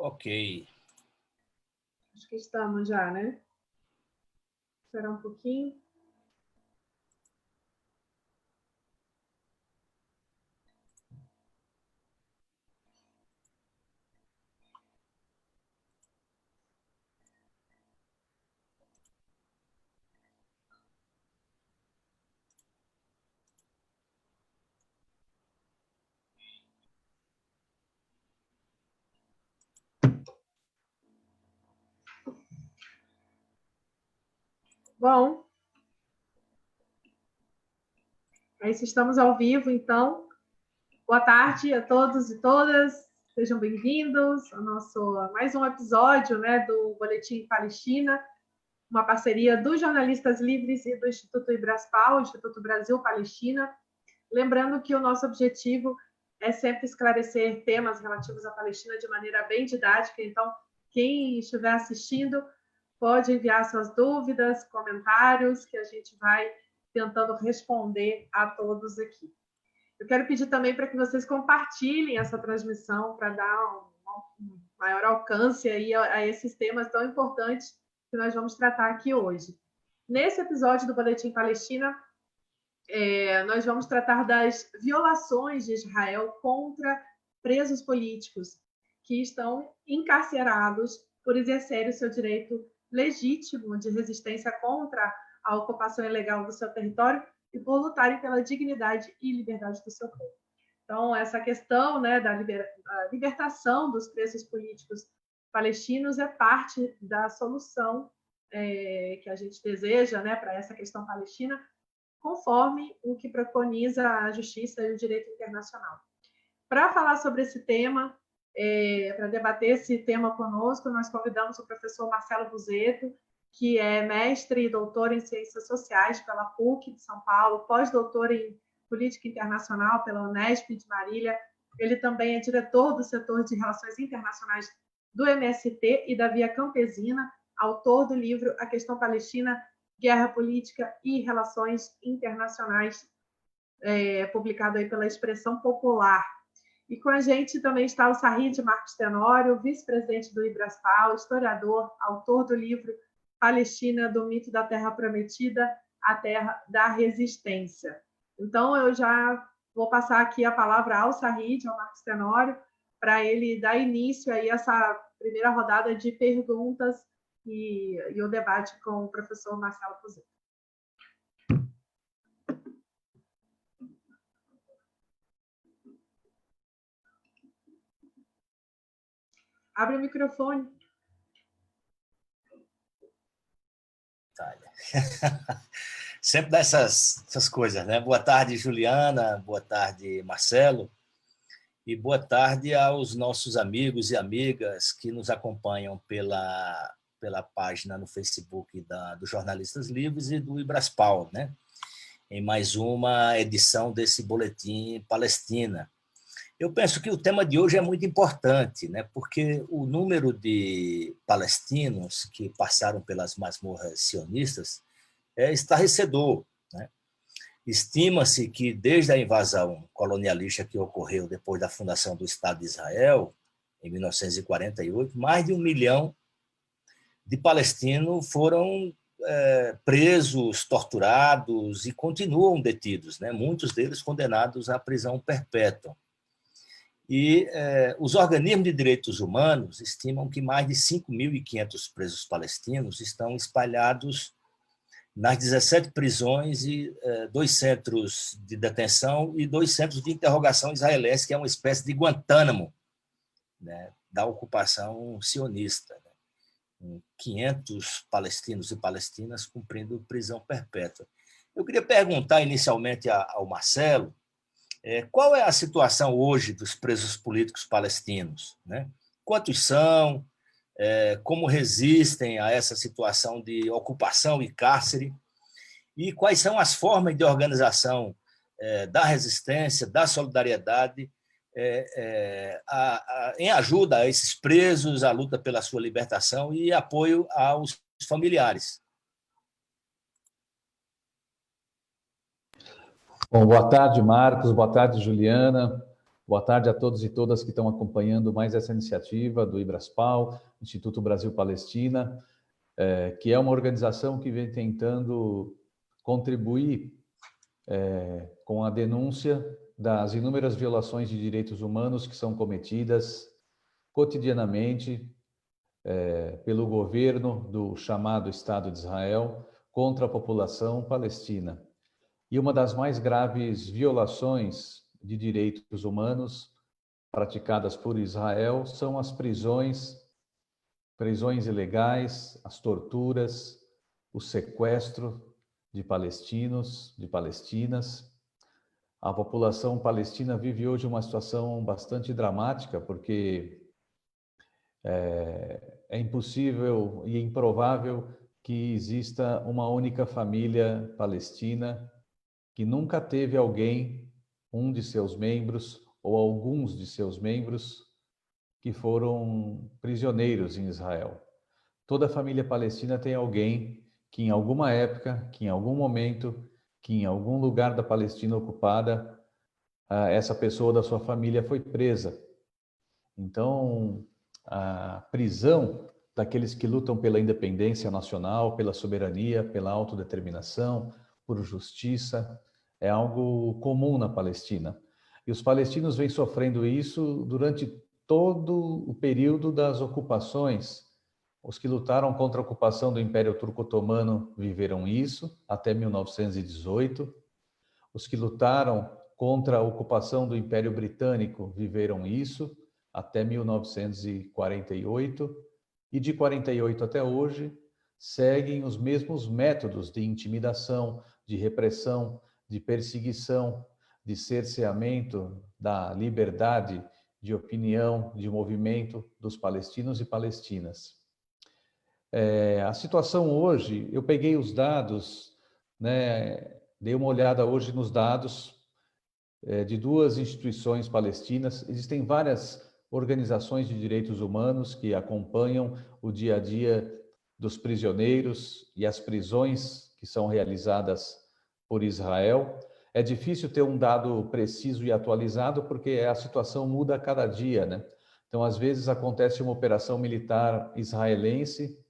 Ok. Acho que estamos já, né? Esperar um pouquinho. Bom, aí se estamos ao vivo, então, boa tarde a todos e todas, sejam bem-vindos ao nosso mais um episódio, né, do Boletim Palestina, uma parceria dos Jornalistas Livres e do Instituto Ibraspal, Instituto Brasil-Palestina. Lembrando que o nosso objetivo é sempre esclarecer temas relativos à Palestina de maneira bem didática, então, quem estiver assistindo pode enviar suas dúvidas, comentários, que a gente vai tentando responder a todos aqui. Eu quero pedir também para que vocês compartilhem essa transmissão para dar um maior alcance aí a esses temas tão importantes que nós vamos tratar aqui hoje. Nesse episódio do Boletim Palestina, nós vamos tratar das violações de Israel contra presos políticos que estão encarcerados por exercerem o seu direito legítimo de resistência contra a ocupação ilegal do seu território e por lutarem pela dignidade e liberdade do seu povo. Então, essa questão, né, da libertação dos presos políticos palestinos é parte da solução que a gente deseja, né, para essa questão palestina, conforme o que preconiza a justiça e o direito internacional. Para falar sobre esse tema, para debater esse tema conosco, nós convidamos o professor Marcelo Buzetto, que é mestre e doutor em Ciências Sociais pela PUC de São Paulo, pós-doutor em Política Internacional pela Unesp de Marília. Ele também é diretor do setor de Relações Internacionais do MST e da Via Campesina, autor do livro A Questão Palestina, Guerra Política e Relações Internacionais, publicado aí pela Expressão Popular. E com a gente também está o Sahid Marcos Tenório, vice-presidente do Ibraspal, historiador, autor do livro Palestina, do mito da Terra Prometida à Terra da Resistência. Então, eu já vou passar aqui a palavra ao Sahid, ao Marcos Tenório, para ele dar início a essa primeira rodada de perguntas e o debate com o professor Marcelo Buzetto. Abre o microfone. Sempre dessas coisas, né? Boa tarde, Juliana, boa tarde, Marcelo, e boa tarde aos nossos amigos e amigas que nos acompanham pela página no Facebook do Jornalistas Livres e do Ibraspal, né? Em mais uma edição desse Boletim Palestina. Eu penso que o tema de hoje é muito importante, né? Porque o número de palestinos que passaram pelas masmorras sionistas é estarrecedor, né? Estima-se que, desde a invasão colonialista que ocorreu depois da fundação do Estado de Israel, em 1948, mais de 1 milhão de palestinos foram presos, torturados e continuam detidos, né? Muitos deles condenados à prisão perpétua. E os organismos de direitos humanos estimam que mais de 5.500 presos palestinos estão espalhados nas 17 prisões e 2 centros de detenção e 2 centros de interrogação israelenses, que é uma espécie de Guantánamo, né, da ocupação sionista, né, com 500 palestinos e palestinas cumprindo prisão perpétua. Eu queria perguntar inicialmente ao Marcelo qual é a situação hoje dos presos políticos palestinos, né? Quantos são, como resistem a essa situação de ocupação e cárcere, e quais são as formas de organização da resistência, da solidariedade, em ajuda a esses presos, a luta pela sua libertação e apoio aos familiares. Bom, boa tarde, Marcos, boa tarde, Juliana. Boa tarde a todos e todas que estão acompanhando mais essa iniciativa do IBRASPAL, Instituto Brasil-Palestina, que é uma organização que vem tentando contribuir com a denúncia das inúmeras violações de direitos humanos que são cometidas cotidianamente pelo governo do chamado Estado de Israel contra a população palestina. E uma das mais graves violações de direitos humanos praticadas por Israel são as prisões ilegais, as torturas, o sequestro de palestinos, de palestinas. A população palestina vive hoje uma situação bastante dramática, porque é impossível e improvável que exista uma única família palestina que nunca teve alguém, um de seus membros ou alguns de seus membros, que foram prisioneiros em Israel. Toda família palestina tem alguém que em alguma época, que em algum momento, que em algum lugar da Palestina ocupada, essa pessoa da sua família foi presa. Então, a prisão daqueles que lutam pela independência nacional, pela soberania, pela autodeterminação, por justiça, é algo comum na Palestina. E os palestinos vêm sofrendo isso durante todo o período das ocupações. Os que lutaram contra a ocupação do Império Turco-Otomano viveram isso até 1918. Os que lutaram contra a ocupação do Império Britânico viveram isso até 1948. E de 48 até hoje, seguem os mesmos métodos de intimidação, de repressão, de perseguição, de cerceamento da liberdade de opinião, de movimento dos palestinos e palestinas. A situação hoje, eu peguei os dados, né, dei uma olhada hoje nos dados de duas instituições palestinas. Existem várias organizações de direitos humanos que acompanham o dia a dia dos prisioneiros e as prisões que são realizadas por Israel. É difícil ter um dado preciso e atualizado porque a situação muda a cada dia, né? Então, às vezes acontece uma operação militar israelense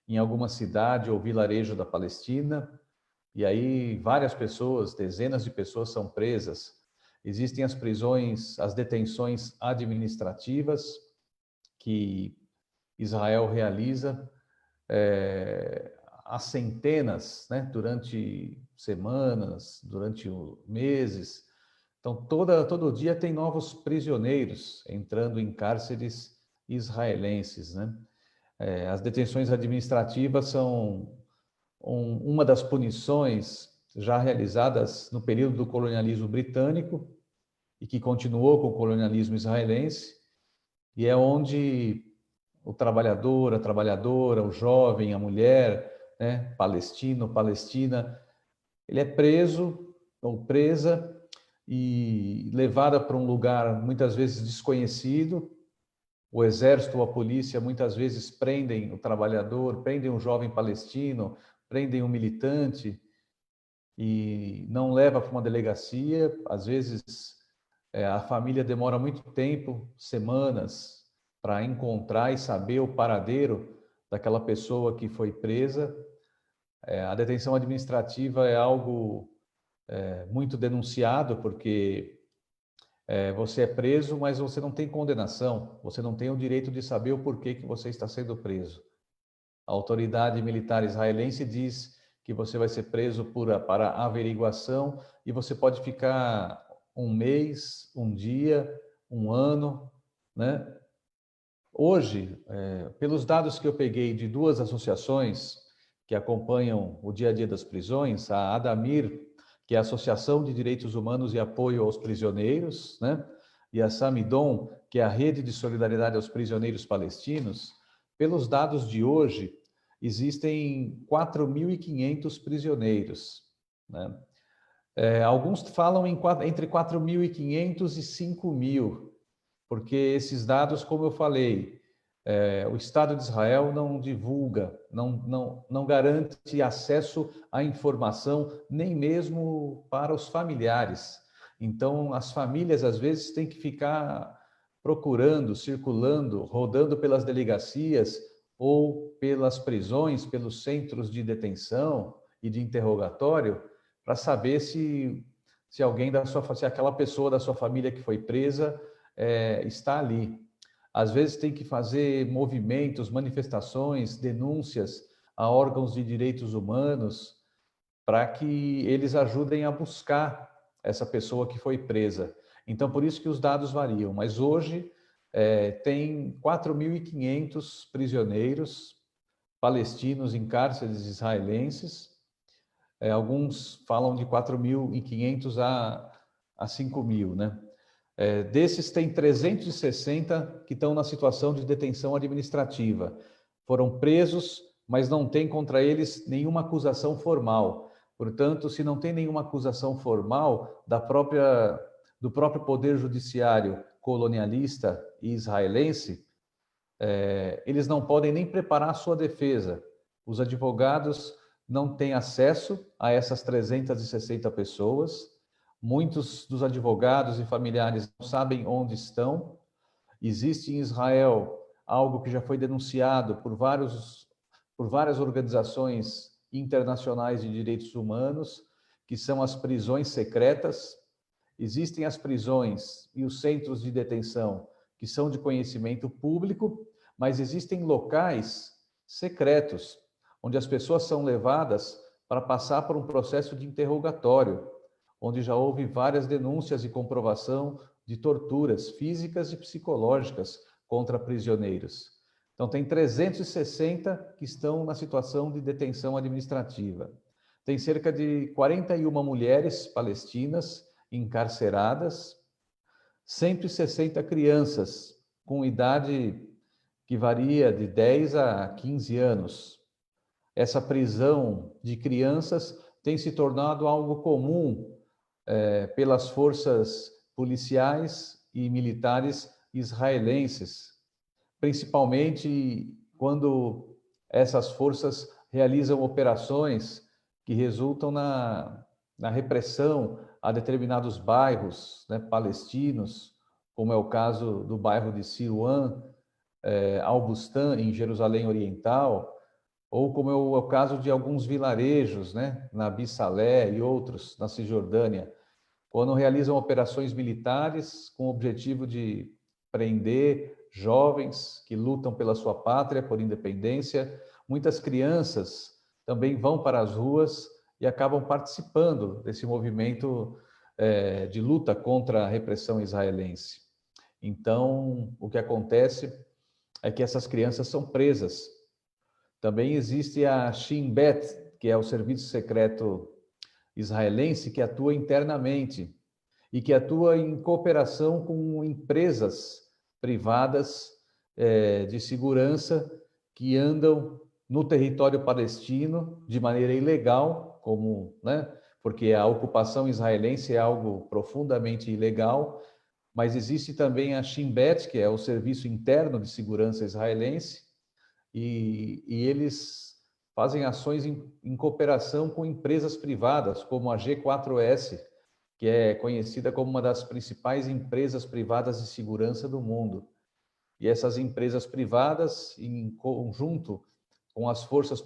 em alguma cidade ou vilarejo da Palestina, e aí várias pessoas, dezenas de pessoas são presas. Existem as prisões, as detenções administrativas que Israel realiza há centenas, né, durante semanas, durante meses. Então, todo dia tem novos prisioneiros entrando em cárceres israelenses, né? As detenções administrativas são uma das punições já realizadas no período do colonialismo britânico e que continuou com o colonialismo israelense, e é onde o trabalhador, a trabalhadora, o jovem, a mulher, né, palestino, palestina, ele é preso ou presa e levada para um lugar muitas vezes desconhecido. O exército ou a polícia muitas vezes prendem o trabalhador, prendem um jovem palestino, prendem um militante e não leva para uma delegacia. Às vezes a família demora muito tempo, semanas, para encontrar e saber o paradeiro daquela pessoa que foi presa. A detenção administrativa é algo muito denunciado, porque você é preso, mas você não tem condenação, você não tem o direito de saber o porquê que você está sendo preso. A autoridade militar israelense diz que você vai ser preso para averiguação e você pode ficar um mês, um dia, um ano, né? Hoje, pelos dados que eu peguei de duas associações que acompanham o dia a dia das prisões, a Adamir, que é a Associação de Direitos Humanos e Apoio aos Prisioneiros, né? E a Samidon, que é a Rede de Solidariedade aos Prisioneiros Palestinos, pelos dados de hoje, existem 4.500 prisioneiros, né? Alguns falam entre 4.500 e 5.000, porque esses dados, como eu falei, o Estado de Israel não divulga, não garante acesso à informação, nem mesmo para os familiares. Então, as famílias, às vezes, têm que ficar procurando, circulando, rodando pelas delegacias ou pelas prisões, pelos centros de detenção e de interrogatório, para saber se alguém se aquela pessoa da sua família que foi presa está ali. Às vezes tem que fazer movimentos, manifestações, denúncias a órgãos de direitos humanos para que eles ajudem a buscar essa pessoa que foi presa. Então, por isso que os dados variam. Mas hoje tem 4.500 prisioneiros palestinos em cárceres israelenses. Alguns falam de 4.500 a 5.000, né? Desses, tem 360 que estão na situação de detenção administrativa. Foram presos, mas não tem contra eles nenhuma acusação formal. Portanto, se não tem nenhuma acusação formal do próprio Poder Judiciário colonialista e israelense, eles não podem nem preparar a sua defesa. Os advogados não têm acesso a essas 360 pessoas. Muitos dos advogados e familiares não sabem onde estão. Existe em Israel algo que já foi denunciado por várias organizações internacionais de direitos humanos, que são as prisões secretas. Existem as prisões e os centros de detenção que são de conhecimento público, mas existem locais secretos, onde as pessoas são levadas para passar por um processo de interrogatório, onde já houve várias denúncias e comprovação de torturas físicas e psicológicas contra prisioneiros. Então, tem 360 que estão na situação de detenção administrativa. Tem cerca de 41 mulheres palestinas encarceradas, 160 crianças com idade que varia de 10 a 15 anos. Essa prisão de crianças tem se tornado algo comum pelas forças policiais e militares israelenses, principalmente quando essas forças realizam operações que resultam na repressão a determinados bairros, né, palestinos, como é o caso do bairro de Siruan, Al-Bustan, em Jerusalém Oriental, ou como é o caso de alguns vilarejos, né, na Bissalé e outros, na Cisjordânia, quando realizam operações militares com o objetivo de prender jovens que lutam pela sua pátria, por independência. Muitas crianças também vão para as ruas e acabam participando desse movimento de luta contra a repressão israelense. Então, o que acontece é que essas crianças são presas. Também existe a Shin Bet, que é o serviço secreto israelense, que atua internamente e que atua em cooperação com empresas privadas de segurança que andam no território palestino de maneira ilegal, né? Porque a ocupação israelense é algo profundamente ilegal, mas existe também a Shin Bet, que é o serviço interno de segurança israelense, e eles fazem ações em cooperação com empresas privadas, como a G4S, que é conhecida como uma das principais empresas privadas de segurança do mundo. E essas empresas privadas, em conjunto com as forças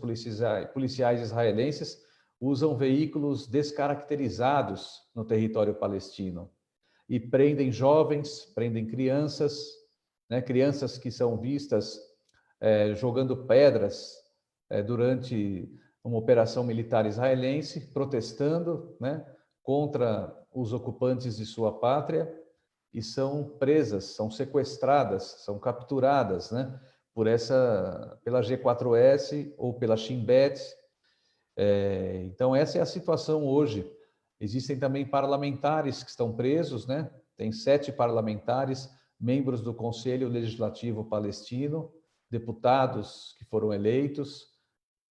policiais israelenses, usam veículos descaracterizados no território palestino e prendem jovens, prendem crianças, né, crianças que são vistas jogando pedras durante uma operação militar israelense, protestando, né, contra os ocupantes de sua pátria, e são presas, são sequestradas, são capturadas, né, pela G4S ou pela Shin Bet. Então, essa é a situação hoje. Existem também parlamentares que estão presos, né? Tem 7 parlamentares, membros do Conselho Legislativo Palestino, deputados que foram eleitos,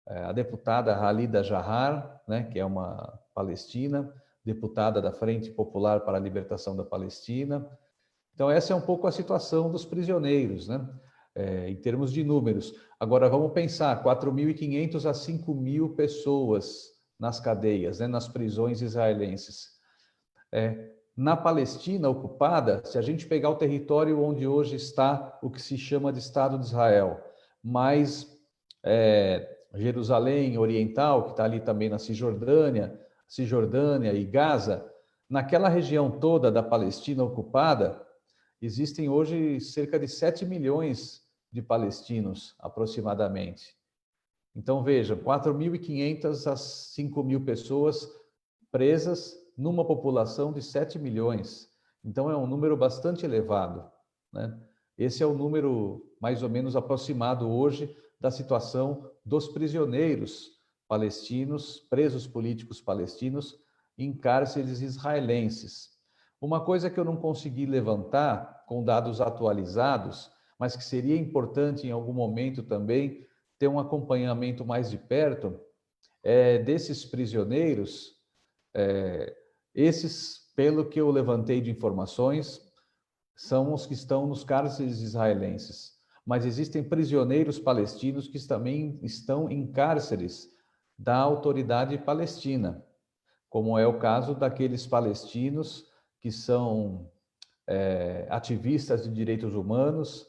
a deputada Halida Jahar, né, que é uma palestina, deputada da Frente Popular para a Libertação da Palestina. Então, essa é um pouco a situação dos prisioneiros, né, em termos de números. Agora, vamos pensar, 4.500 a 5.000 pessoas nas cadeias, né, nas prisões israelenses. Na Palestina ocupada, se a gente pegar o território onde hoje está o que se chama de Estado de Israel, mais Jerusalém Oriental, que está ali também na Cisjordânia e Gaza, naquela região toda da Palestina ocupada, existem hoje cerca de 7 milhões de palestinos, aproximadamente. Então, vejam, 4.500 a 5.000 pessoas presas numa população de 7 milhões. Então, é um número bastante elevado, né? Esse é o número mais ou menos aproximado hoje da situação dos prisioneiros palestinos, presos políticos palestinos, em cárceres israelenses. Uma coisa que eu não consegui levantar com dados atualizados, mas que seria importante em algum momento também ter um acompanhamento mais de perto, desses prisioneiros, esses, pelo que eu levantei de informações, são os que estão nos cárceres israelenses. Mas existem prisioneiros palestinos que também estão em cárceres da autoridade palestina, como é o caso daqueles palestinos que são ativistas de direitos humanos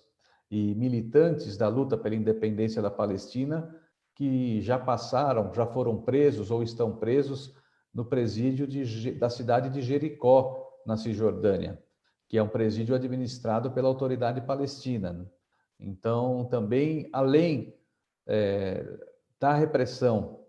e militantes da luta pela independência da Palestina, que já foram presos ou estão presos no presídio da cidade de Jericó, na Cisjordânia, que é um presídio administrado pela autoridade palestina. Então, também, além da repressão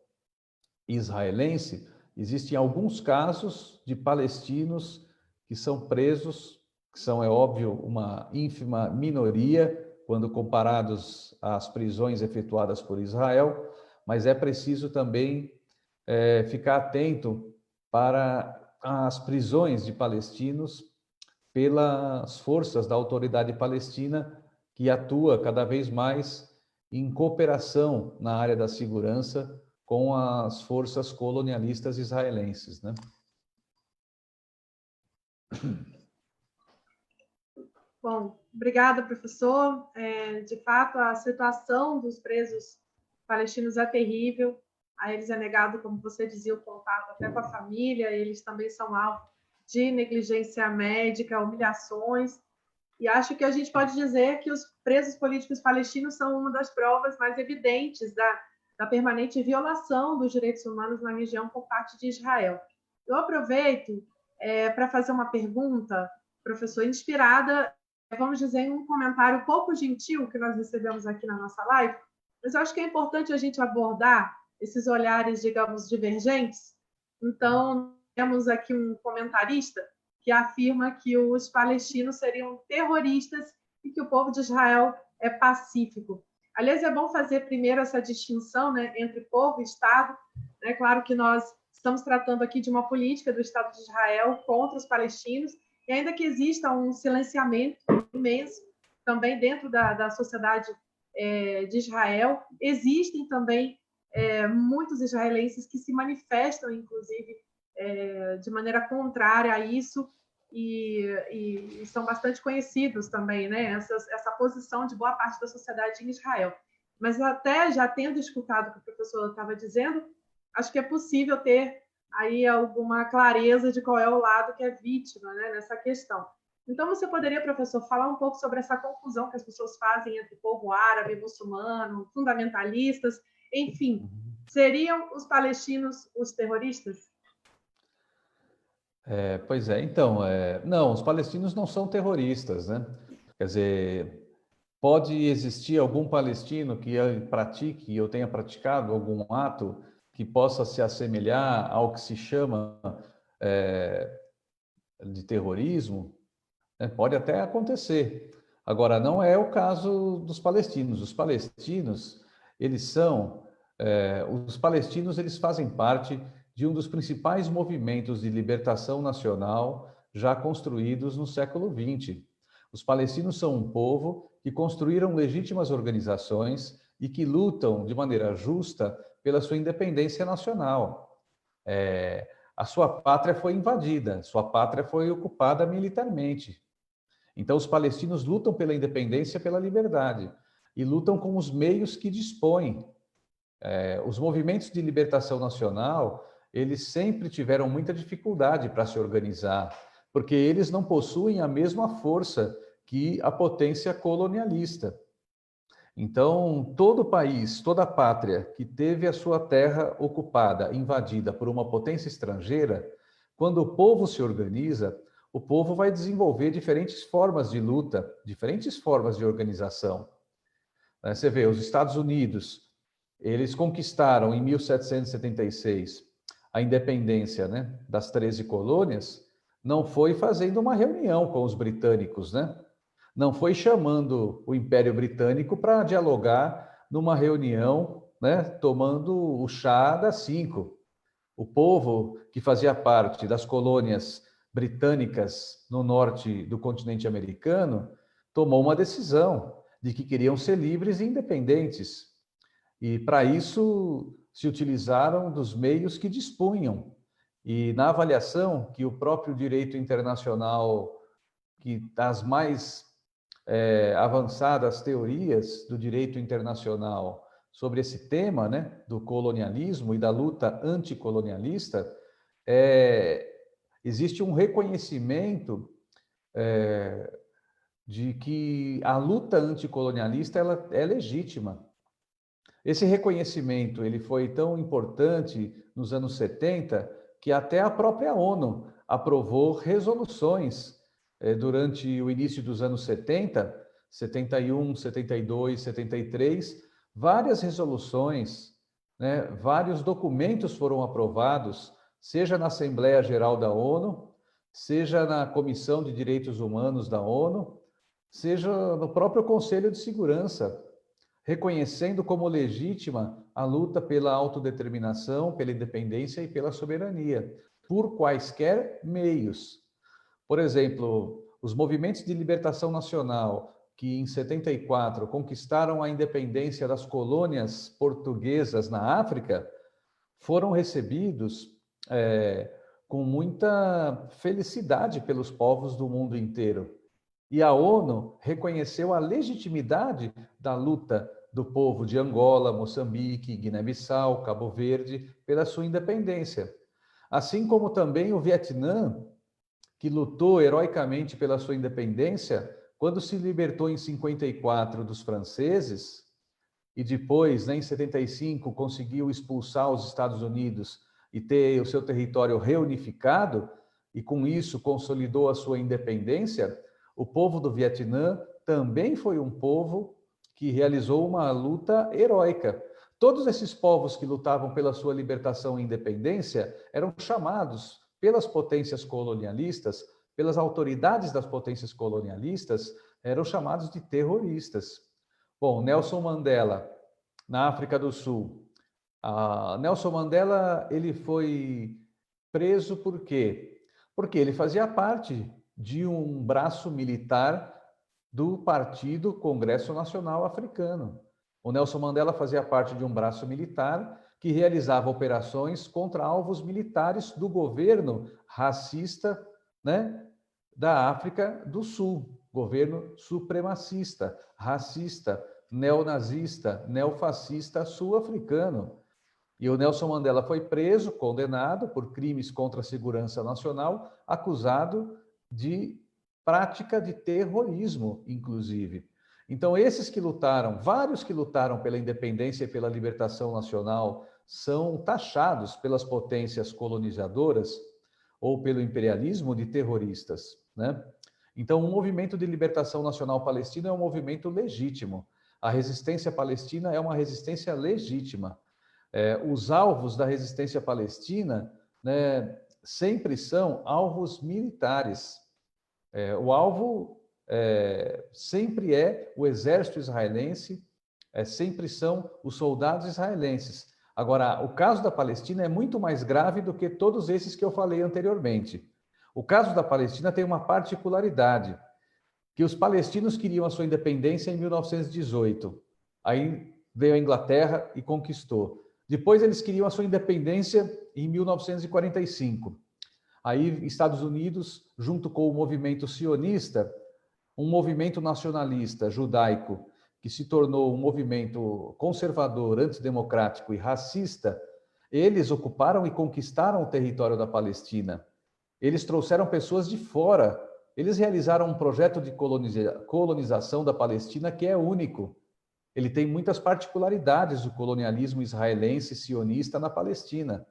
israelense, existem alguns casos de palestinos que são presos, que são, é óbvio, uma ínfima minoria, quando comparados às prisões efetuadas por Israel, mas é preciso também ficar atento para as prisões de palestinos pelas forças da autoridade palestina, que atua cada vez mais em cooperação na área da segurança com as forças colonialistas israelenses, né? Bom, obrigada, professor. De fato, a situação dos presos palestinos é terrível. A eles é negado, como você dizia, o contato até com a família. Eles também são alvo de negligência médica, humilhações. E acho que a gente pode dizer que os presos políticos palestinos são uma das provas mais evidentes da permanente violação dos direitos humanos na região por parte de Israel. Eu aproveito para fazer uma pergunta, professor, inspirada, vamos dizer, em um comentário pouco gentil que nós recebemos aqui na nossa live, mas eu acho que é importante a gente abordar esses olhares, digamos, divergentes. Então, temos aqui um comentarista que afirma que os palestinos seriam terroristas e que o povo de Israel é pacífico. Aliás, é bom fazer primeiro essa distinção, né, entre povo e Estado. É claro que nós estamos tratando aqui de uma política do Estado de Israel contra os palestinos, e ainda que exista um silenciamento imenso também dentro da sociedade de Israel, existem também muitos israelenses que se manifestam, inclusive, de maneira contrária a isso, e são bastante conhecidos também, né? Essa posição de boa parte da sociedade em Israel. Mas até já tendo escutado o que o professor estava dizendo, acho que é possível ter aí alguma clareza de qual é o lado que é vítima, né, nessa questão. Então, você poderia, professor, falar um pouco sobre essa confusão que as pessoas fazem entre povo árabe, muçulmano, fundamentalistas, enfim, seriam os palestinos os terroristas? Pois é, então, não, os palestinos não são terroristas, né? Quer dizer, pode existir algum palestino que pratique, eu tenha praticado algum ato que possa se assemelhar ao que se chama de terrorismo, né? Pode até acontecer. Agora, não é o caso dos palestinos. Os palestinos, eles fazem parte de um dos principais movimentos de libertação nacional já construídos no século XX. Os palestinos são um povo que construíram legítimas organizações e que lutam de maneira justa pela sua independência nacional. A sua pátria foi invadida, sua pátria foi ocupada militarmente. Então, os palestinos lutam pela independência, pela liberdade, e lutam com os meios que dispõem. Os movimentos de libertação nacional, eles sempre tiveram muita dificuldade para se organizar, porque eles não possuem a mesma força que a potência colonialista. Então, todo país, toda pátria que teve a sua terra ocupada, invadida por uma potência estrangeira, quando o povo se organiza, o povo vai desenvolver diferentes formas de luta, diferentes formas de organização. Você vê, os Estados Unidos, eles conquistaram em 1776 a independência, né, das 13 colônias, não foi fazendo uma reunião com os britânicos, né? Não foi chamando o Império Britânico para dialogar numa reunião, né, tomando o chá das 5. O povo que fazia parte das colônias britânicas no norte do continente americano tomou uma decisão de que queriam ser livres e independentes. E para isso se utilizaram dos meios que dispunham. E na avaliação que o próprio direito internacional, que das mais avançadas teorias do direito internacional sobre esse tema, né, do colonialismo e da luta anticolonialista, existe um reconhecimento de que a luta anticolonialista ela é legítima. Esse reconhecimento ele foi tão importante nos anos 70 que até a própria ONU aprovou resoluções durante o início dos anos 70, 71, 72, 73, várias resoluções, né, vários documentos foram aprovados, seja na Assembleia Geral da ONU, seja na Comissão de Direitos Humanos da ONU, seja no próprio Conselho de Segurança, reconhecendo como legítima a luta pela autodeterminação, pela independência e pela soberania, por quaisquer meios. Por exemplo, os movimentos de libertação nacional, que em 74 conquistaram a independência das colônias portuguesas na África, foram recebidos com muita felicidade pelos povos do mundo inteiro. E a ONU reconheceu a legitimidade da luta do povo de Angola, Moçambique, Guiné-Bissau, Cabo Verde, pela sua independência. Assim como também o Vietnã, que lutou heroicamente pela sua independência, quando se libertou em 54 dos franceses, e depois, né, em 75, conseguiu expulsar os Estados Unidos e ter o seu território reunificado, e com isso consolidou a sua independência, o povo do Vietnã também foi um povo que realizou uma luta heróica. Todos esses povos que lutavam pela sua libertação e independência eram chamados pelas potências colonialistas, pelas autoridades das potências colonialistas, eram chamados de terroristas. Bom, Nelson Mandela, na África do Sul. Nelson Mandela, ele foi preso por quê? Porque ele fazia parte de um braço militar do Partido Congresso Nacional Africano. O Nelson Mandela fazia parte de um braço militar que realizava operações contra alvos militares do governo racista, né, da África do Sul, governo supremacista, racista, neonazista, neofascista sul-africano. E o Nelson Mandela foi preso, condenado por crimes contra a segurança nacional, acusado de prática de terrorismo, inclusive. Então, esses que lutaram, vários que lutaram pela independência e pela libertação nacional, são taxados pelas potências colonizadoras ou pelo imperialismo de terroristas, né? Então, o movimento de libertação nacional palestino é um movimento legítimo. A resistência palestina é uma resistência legítima. Os alvos da resistência palestina, né, sempre são alvos militares. O alvo sempre é o exército israelense, sempre são os soldados israelenses. Agora, o caso da Palestina é muito mais grave do que todos esses que eu falei anteriormente. O caso da Palestina tem uma particularidade, que os palestinos queriam a sua independência em 1918. Aí veio a Inglaterra e conquistou. Depois eles queriam a sua independência em 1945. Aí Estados Unidos, junto com o movimento sionista, um movimento nacionalista judaico, que se tornou um movimento conservador, antidemocrático e racista, eles ocuparam e conquistaram o território da Palestina. Eles trouxeram pessoas de fora. Eles realizaram um projeto de colonização da Palestina que é único. Ele tem muitas particularidades do colonialismo israelense sionista na Palestina.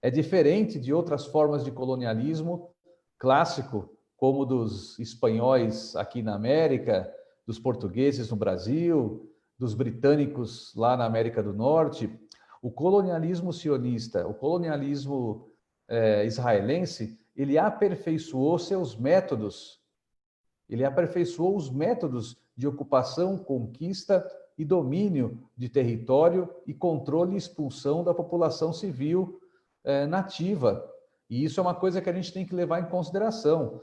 É diferente de outras formas de colonialismo clássico, como dos espanhóis aqui na América, dos portugueses no Brasil, dos britânicos lá na América do Norte. O colonialismo sionista, o colonialismo israelense, ele aperfeiçoou seus métodos. Ele aperfeiçoou os métodos de ocupação, conquista e domínio de território e controle e expulsão da população civil nativa. E isso é uma coisa que a gente tem que levar em consideração.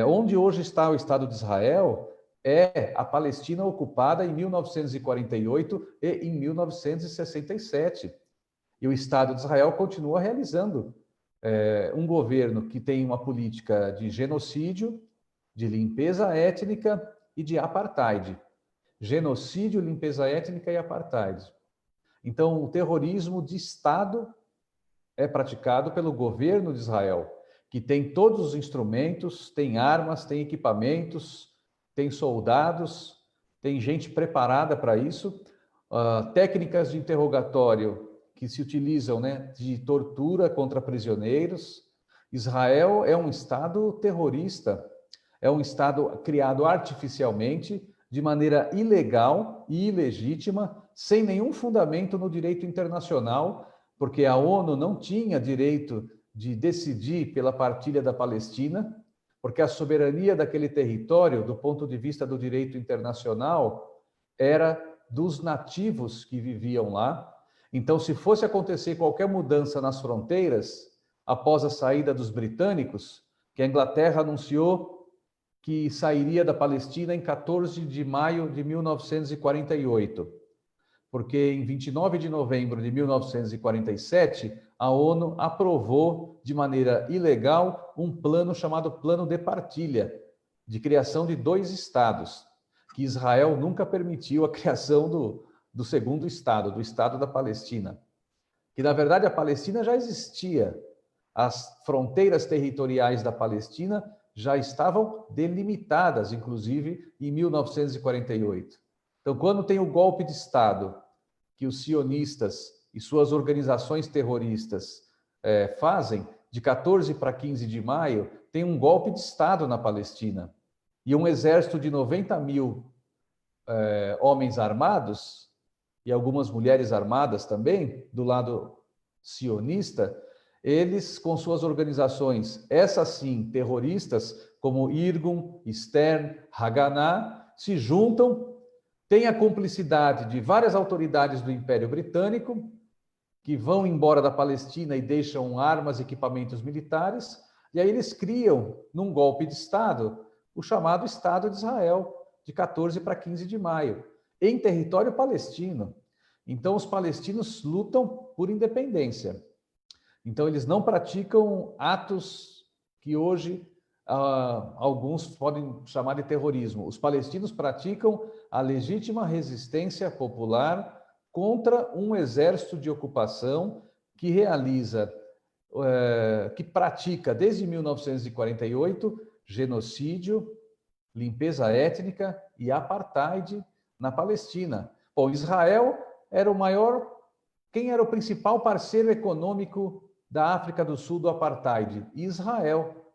Onde hoje está o Estado de Israel é a Palestina ocupada em 1948 e em 1967. E o Estado de Israel continua realizando um governo que tem uma política de genocídio, de limpeza étnica e de apartheid. Genocídio, limpeza étnica e apartheid. Então, o terrorismo de Estado é praticado pelo governo de Israel, que tem todos os instrumentos, tem armas, tem equipamentos, tem soldados, tem gente preparada para isso, técnicas de interrogatório que se utilizam, né, de tortura contra prisioneiros. Israel é um Estado terrorista, é um Estado criado artificialmente, de maneira ilegal e ilegítima, sem nenhum fundamento no direito internacional, porque a ONU não tinha direito de decidir pela partilha da Palestina, porque a soberania daquele território, do ponto de vista do direito internacional, era dos nativos que viviam lá. Então, se fosse acontecer qualquer mudança nas fronteiras, após a saída dos britânicos, que a Inglaterra anunciou que sairia da Palestina em 14 de maio de 1948, porque em 29 de novembro de 1947, a ONU aprovou de maneira ilegal um plano chamado Plano de Partilha, de criação de 2 estados, que Israel nunca permitiu a criação do segundo estado, do Estado da Palestina. Que, na verdade, a Palestina já existia. As fronteiras territoriais da Palestina já estavam delimitadas, inclusive, em 1948. Então, quando tem o golpe de Estado, que os sionistas e suas organizações terroristas fazem, de 14 para 15 de maio, tem um golpe de Estado na Palestina. E um exército de 90 mil homens armados, e algumas mulheres armadas também, do lado sionista, eles, com suas organizações, essas sim, terroristas, como Irgun, Stern, Haganah, se juntam, têm a cumplicidade de várias autoridades do Império Britânico, que vão embora da Palestina e deixam armas e equipamentos militares, e aí eles criam, num golpe de Estado, o chamado Estado de Israel, de 14 para 15 de maio, em território palestino. Então, os palestinos lutam por independência. Então, eles não praticam atos que hoje alguns podem chamar de terrorismo. Os palestinos praticam a legítima resistência popular contra um exército de ocupação que realiza, que pratica desde 1948 genocídio, limpeza étnica e apartheid na Palestina. Bom, Israel era o maior, quem era o principal parceiro econômico da África do Sul do apartheid? Israel.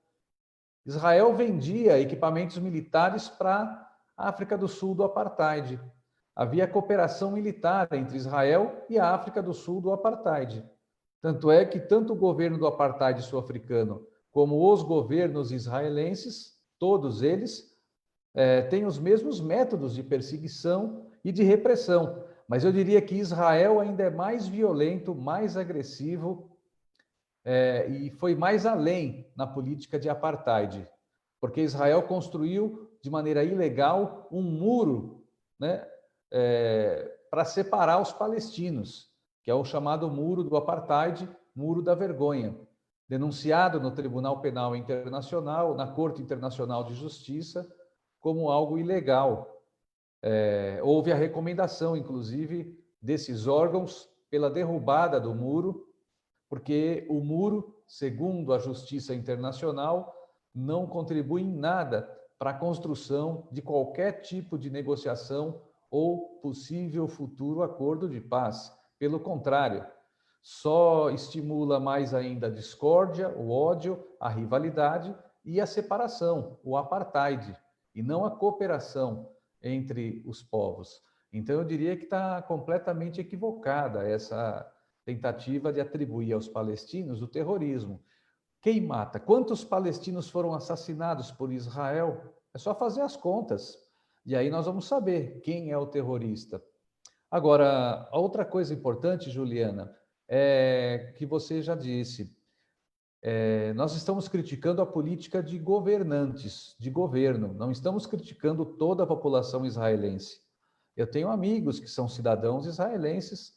Israel vendia equipamentos militares para a África do Sul do apartheid. Havia cooperação militar entre Israel e a África do Sul do apartheid. Tanto é que tanto o governo do apartheid sul-africano como os governos israelenses, todos eles, têm os mesmos métodos de perseguição e de repressão. Mas eu diria que Israel ainda é mais violento, mais agressivo, e foi mais além na política de apartheid, porque Israel construiu de maneira ilegal um muro, né, para separar os palestinos, que é o chamado muro do apartheid, muro da vergonha, denunciado no Tribunal Penal Internacional, na Corte Internacional de Justiça, como algo ilegal. Houve a recomendação, inclusive, desses órgãos pela derrubada do muro, porque o muro, segundo a justiça internacional, não contribui em nada para a construção de qualquer tipo de negociação ou possível futuro acordo de paz. Pelo contrário, só estimula mais ainda a discórdia, o ódio, a rivalidade e a separação, o apartheid, e não a cooperação entre os povos. Então, eu diria que está completamente equivocada essa tentativa de atribuir aos palestinos o terrorismo. Quem mata? Quantos palestinos foram assassinados por Israel? É só fazer as contas. E aí nós vamos saber quem é o terrorista. Agora, a outra coisa importante, Juliana, é que você já disse, nós estamos criticando a política de governantes, de governo, não estamos criticando toda a população israelense. Eu tenho amigos que são cidadãos israelenses,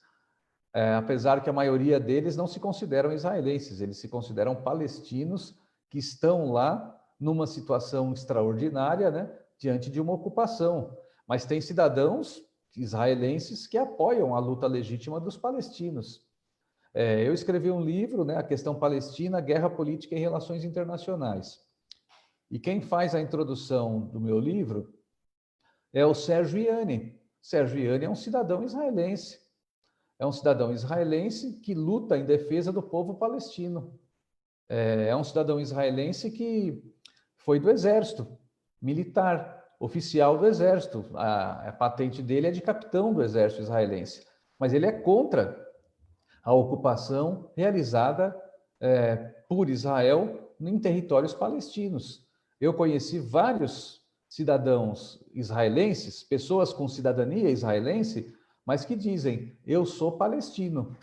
apesar que a maioria deles não se consideram israelenses, eles se consideram palestinos que estão lá numa situação extraordinária, né, diante de uma ocupação. Mas tem cidadãos israelenses que apoiam a luta legítima dos palestinos. Eu escrevi um livro, né, A Questão Palestina, Guerra Política e Relações Internacionais. E quem faz a introdução do meu livro é o Sérgio Ianni. Sérgio Ianni é um cidadão israelense. É um cidadão israelense que luta em defesa do povo palestino. É um cidadão israelense que foi do exército militar, oficial do exército. A patente dele é de capitão do exército israelense. Mas ele é contra a ocupação realizada por Israel em territórios palestinos. Eu conheci vários cidadãos israelenses, pessoas com cidadania israelense, mas que dizem, eu sou palestino.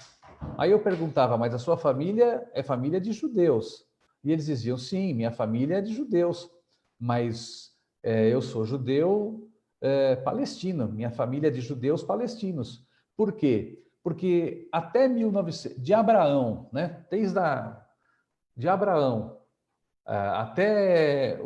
Aí eu perguntava, mas a sua família é família de judeus? E eles diziam, sim, minha família é de judeus, mas eu sou judeu palestino, minha família é de judeus palestinos. Por quê? Porque até 1900, de Abraão, né? De Abraão até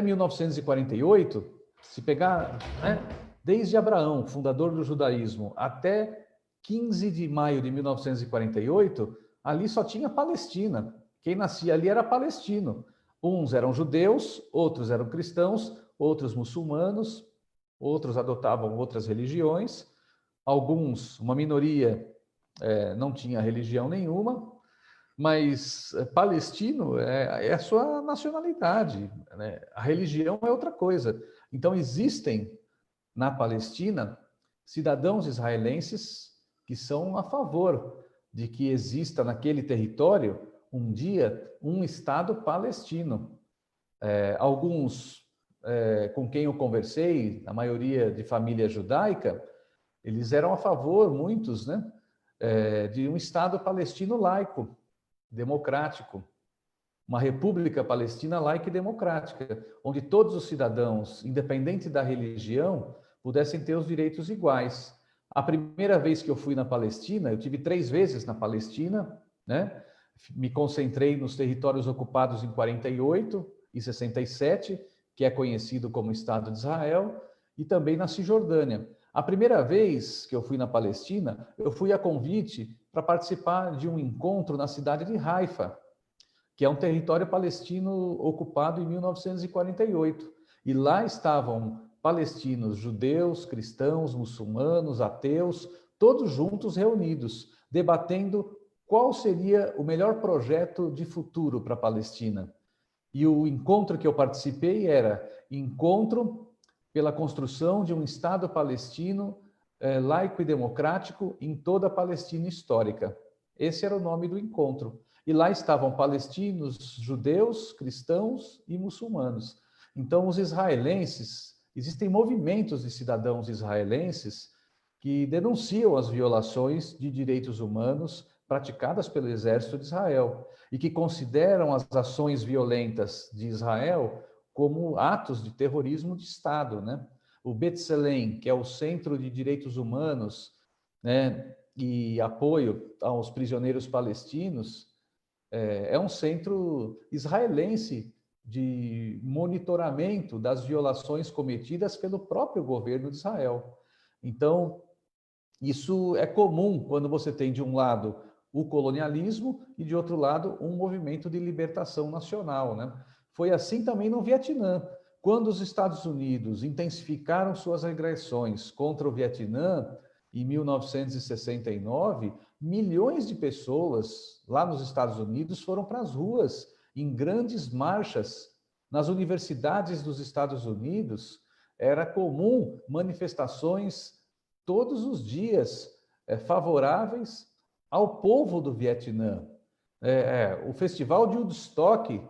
1948, se pegar, né, desde Abraão, fundador do judaísmo, até 15 de maio de 1948, ali só tinha Palestina. Quem nascia ali era palestino. Uns eram judeus, outros eram cristãos, outros muçulmanos, outros adotavam outras religiões, alguns, uma minoria, não tinha religião nenhuma, mas palestino é a sua nacionalidade, né? A religião é outra coisa. Então, existem na Palestina cidadãos israelenses que são a favor de que exista naquele território, um dia, um Estado palestino. Alguns com quem eu conversei, a maioria de família judaica, eles eram a favor, muitos, né, de um Estado palestino laico, democrático, uma república palestina laica e democrática, onde todos os cidadãos, independente da religião, pudessem ter os direitos iguais. A primeira vez que eu fui na Palestina, eu tive 3 vezes na Palestina, né? Me concentrei nos territórios ocupados em 48 e 67, que é conhecido como Estado de Israel, e também na Cisjordânia. A primeira vez que eu fui na Palestina, eu fui a convite para participar de um encontro na cidade de Haifa, que é um território palestino ocupado em 1948. E lá estavam palestinos, judeus, cristãos, muçulmanos, ateus, todos juntos reunidos, debatendo qual seria o melhor projeto de futuro para a Palestina. E o encontro que eu participei era Encontro pela construção de um Estado palestino laico e democrático em toda a Palestina histórica. Esse era o nome do encontro. E lá estavam palestinos, judeus, cristãos e muçulmanos. Então, os israelenses, existem movimentos de cidadãos israelenses que denunciam as violações de direitos humanos praticadas pelo exército de Israel e que consideram as ações violentas de Israel como atos de terrorismo de Estado, né? O B'Tselem, que é o Centro de Direitos Humanos, né, e apoio aos prisioneiros palestinos, é um centro israelense de monitoramento das violações cometidas pelo próprio governo de Israel. Então, Isso é comum quando você tem, de um lado, o colonialismo e, de outro lado, um movimento de libertação nacional, né? Foi assim também no Vietnã. Quando os Estados Unidos intensificaram suas agressões contra o Vietnã, em 1969, milhões de pessoas lá nos Estados Unidos foram para as ruas, em grandes marchas. Nas universidades dos Estados Unidos, era comum manifestações todos os dias favoráveis ao povo do Vietnã. O Festival de Woodstock,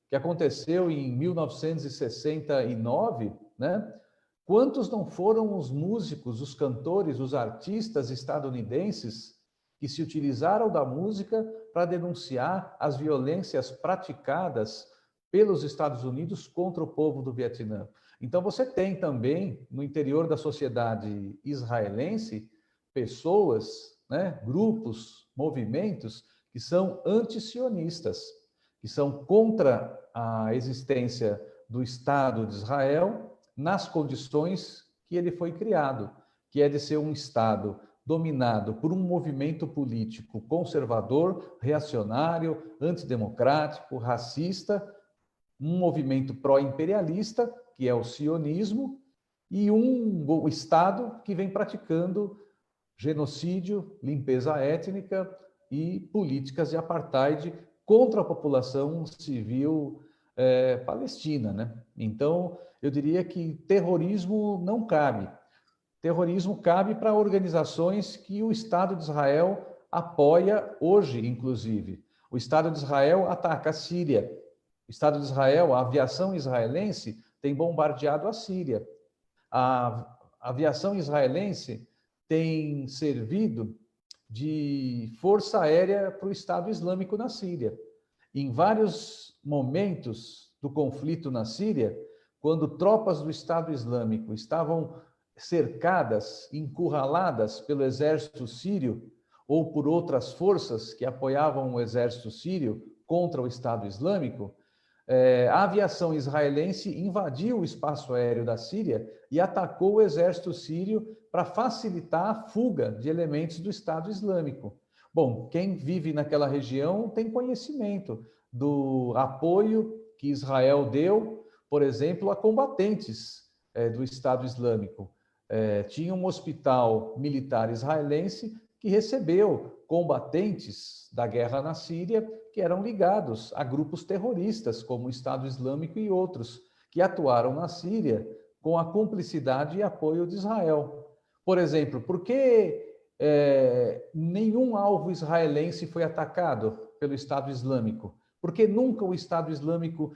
que aconteceu em 1969, né? Quantos não foram os músicos, os cantores, os artistas estadunidenses que se utilizaram da música para denunciar as violências praticadas pelos Estados Unidos contra o povo do Vietnã? Então, você tem também, no interior da sociedade israelense, pessoas, né, grupos, movimentos que são antisionistas, que são contra a existência do Estado de Israel nas condições que ele foi criado, que é de ser um Estado dominado por um movimento político conservador, reacionário, antidemocrático, racista, um movimento pró-imperialista, que é o sionismo, e um Estado que vem praticando genocídio, limpeza étnica e políticas de apartheid contra a população civil palestina, né? Então, eu diria que terrorismo não cabe. Terrorismo cabe para organizações que o Estado de Israel apoia hoje, inclusive. O Estado de Israel ataca a Síria. O Estado de Israel, a aviação israelense, tem bombardeado a Síria. A aviação israelense tem servido de força aérea para o Estado Islâmico na Síria. Em vários momentos do conflito na Síria, quando tropas do Estado Islâmico estavam cercadas, encurraladas pelo exército sírio ou por outras forças que apoiavam o exército sírio contra o Estado Islâmico, a aviação israelense invadiu o espaço aéreo da Síria e atacou o exército sírio para facilitar a fuga de elementos do Estado Islâmico. Bom, quem vive naquela região tem conhecimento do apoio que Israel deu, por exemplo, a combatentes do Estado Islâmico. Tinha um hospital militar israelense que recebeu combatentes da guerra na Síria que eram ligados a grupos terroristas, como o Estado Islâmico e outros, que atuaram na Síria com a cumplicidade e apoio de Israel. Por exemplo, por que nenhum alvo israelense foi atacado pelo Estado Islâmico? Porque nunca o Estado Islâmico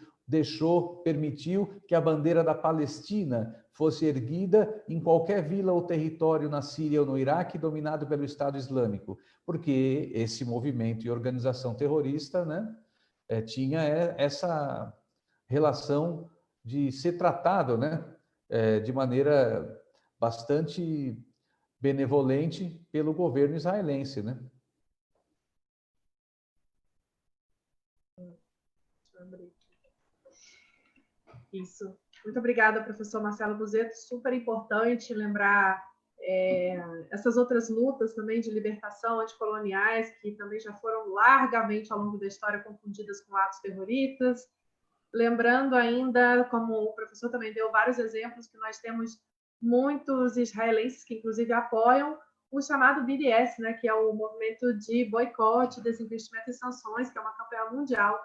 permitiu que a bandeira da Palestina fosse erguida em qualquer vila ou território na Síria ou no Iraque dominado pelo Estado Islâmico, porque esse movimento e organização terrorista, né, tinha essa relação de ser tratado, né, de maneira bastante benevolente pelo governo israelense, né? Isso. Muito obrigada, professor Marcelo Buzetto. Super importante lembrar essas outras lutas também de libertação anticoloniais, que também já foram largamente ao longo da história confundidas com atos terroristas. Lembrando ainda, como o professor também deu vários exemplos, que nós temos muitos israelenses que, inclusive, apoiam o chamado BDS, né, que é o movimento de boicote, desinvestimento e sanções, que é uma campanha mundial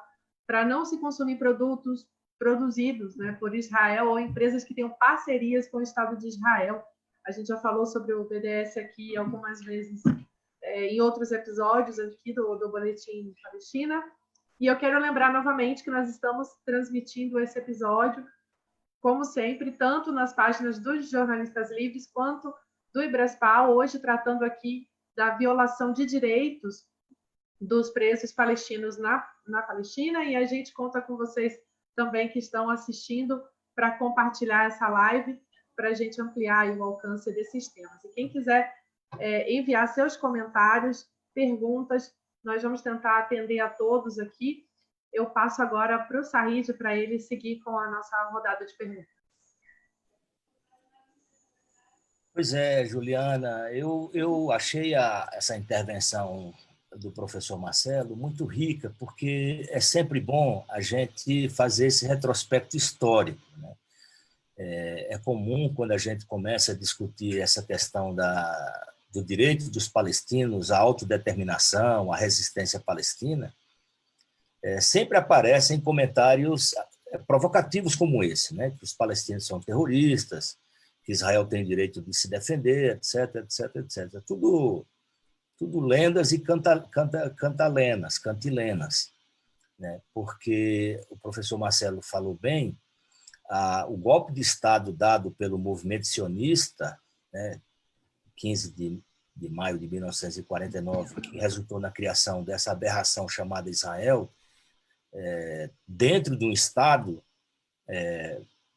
para não se consumir produtos produzidos, né, por Israel ou empresas que tenham parcerias com o Estado de Israel. A gente já falou sobre o BDS aqui algumas vezes em outros episódios aqui do Boletim Palestina. E eu quero lembrar novamente que nós estamos transmitindo esse episódio, como sempre, tanto nas páginas dos Jornalistas Livres quanto do Ibrespal, hoje tratando aqui da violação de direitos dos presos palestinos na Palestina, e a gente conta com vocês também que estão assistindo para compartilhar essa live, para a gente ampliar o alcance desses temas. E quem quiser enviar seus comentários, perguntas, nós vamos tentar atender a todos aqui. Eu passo agora para o Said, para ele seguir com a nossa rodada de perguntas. Pois é, Juliana, eu achei essa intervenção do professor Marcelo muito rica, porque é sempre bom a gente fazer esse retrospecto histórico, né? É comum, quando a gente começa a discutir essa questão do direito dos palestinos à autodeterminação, à resistência palestina, sempre aparecem comentários provocativos como esse, né? Que os palestinos são terroristas, que Israel tem direito de se defender, etc, etc, etc. Tudo lendas e cantilenas, né? Porque o professor Marcelo falou bem, o golpe de Estado dado pelo movimento sionista, né, 15 de maio de 1949, que resultou na criação dessa aberração chamada Israel, dentro de um Estado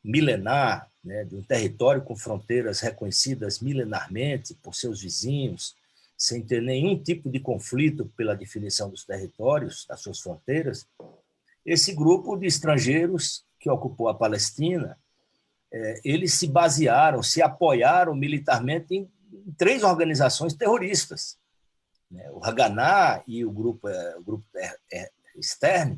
milenar, né, de um território com fronteiras reconhecidas milenarmente por seus vizinhos, sem ter nenhum tipo de conflito pela definição dos territórios, das suas fronteiras, esse grupo de estrangeiros que ocupou a Palestina, eles se basearam, se apoiaram militarmente em 3 organizações terroristas, né? O Haganah e o grupo Stern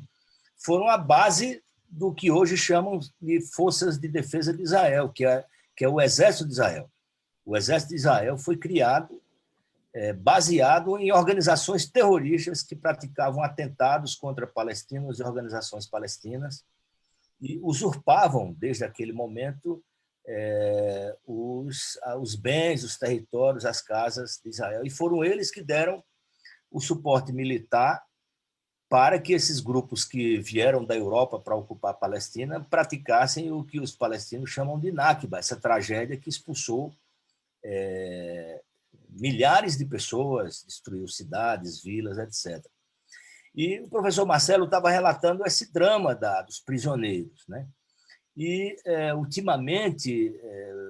foram a base do que hoje chamam de Forças de Defesa de Israel, que é o Exército de Israel. O Exército de Israel foi criado baseado em organizações terroristas que praticavam atentados contra palestinos e organizações palestinas e usurpavam, desde aquele momento, os bens, os territórios, as casas de Israel. E foram eles que deram o suporte militar para que esses grupos que vieram da Europa para ocupar a Palestina praticassem o que os palestinos chamam de Nakba, essa tragédia que expulsou milhares de pessoas, destruiu cidades, vilas, etc. E o professor Marcelo estava relatando esse drama dos prisioneiros, né? E, ultimamente,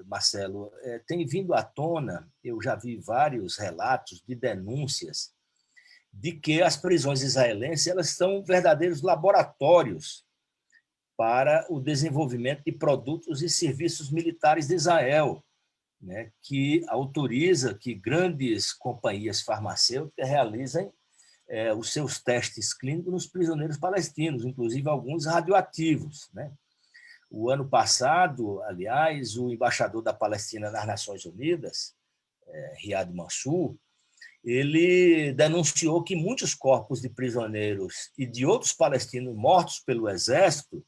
Marcelo, tem vindo à tona, eu já vi vários relatos de denúncias de que as prisões israelenses elas são verdadeiros laboratórios para o desenvolvimento de produtos e serviços militares de Israel, né, que autoriza que grandes companhias farmacêuticas realizem os seus testes clínicos nos prisioneiros palestinos, inclusive alguns radioativos, né? O ano passado, aliás, o embaixador da Palestina nas Nações Unidas, Riyad Mansour, ele denunciou que muitos corpos de prisioneiros e de outros palestinos mortos pelo exército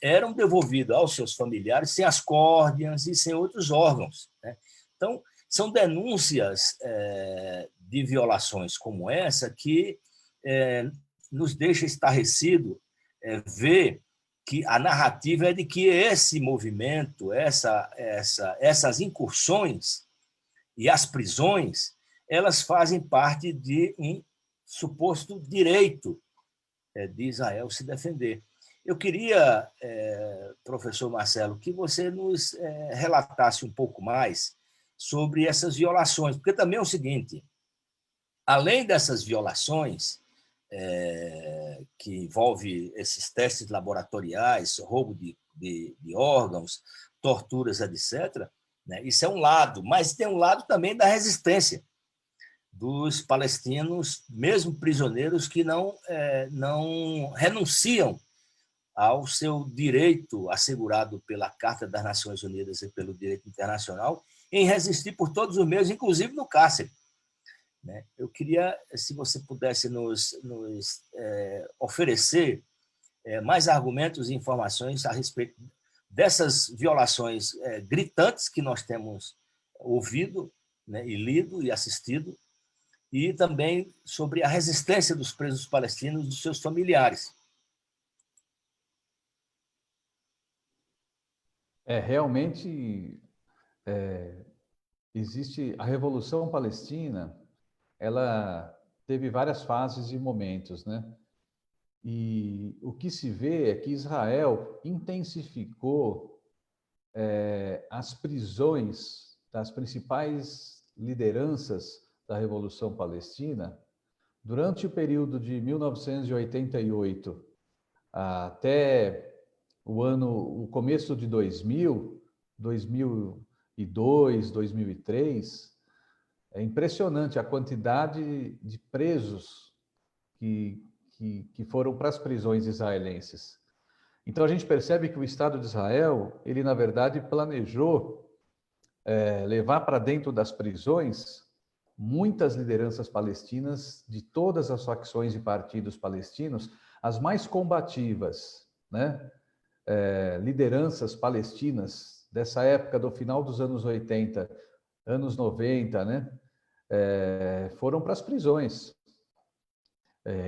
eram devolvidos aos seus familiares sem as córneas e sem outros órgãos, né? Então, são denúncias de violações como essa que nos deixa estarrecido ver que a narrativa é de que esse movimento, essas incursões e as prisões, elas fazem parte de um suposto direito de Israel se defender. Eu queria, professor Marcelo, que você nos relatasse um pouco mais sobre essas violações, porque também é o seguinte, além dessas violações, que envolve esses testes laboratoriais, roubo de órgãos, torturas, etc., né? Isso é um lado, mas tem um lado também da resistência dos palestinos, mesmo prisioneiros, que não renunciam ao seu direito assegurado pela Carta das Nações Unidas e pelo direito internacional em resistir por todos os meios, inclusive no cárcere, né? Eu queria, se você pudesse nos oferecer mais argumentos e informações a respeito dessas violações gritantes que nós temos ouvido, né, e lido e assistido, e também sobre a resistência dos presos palestinos e dos seus familiares. Realmente existe a Revolução Palestina, ela teve várias fases e momentos, né? E o que se vê é que Israel intensificou as prisões das principais lideranças da Revolução Palestina durante o período de 1988 até o começo de 2000 2002, 2003, é impressionante a quantidade de presos que foram para as prisões israelenses. Então a gente percebe que o Estado de Israel, ele na verdade planejou levar para dentro das prisões muitas lideranças palestinas de todas as facções e partidos palestinos, as mais combativas, né? Lideranças palestinas dessa época do final dos anos 80, anos 90, né? Foram para as prisões.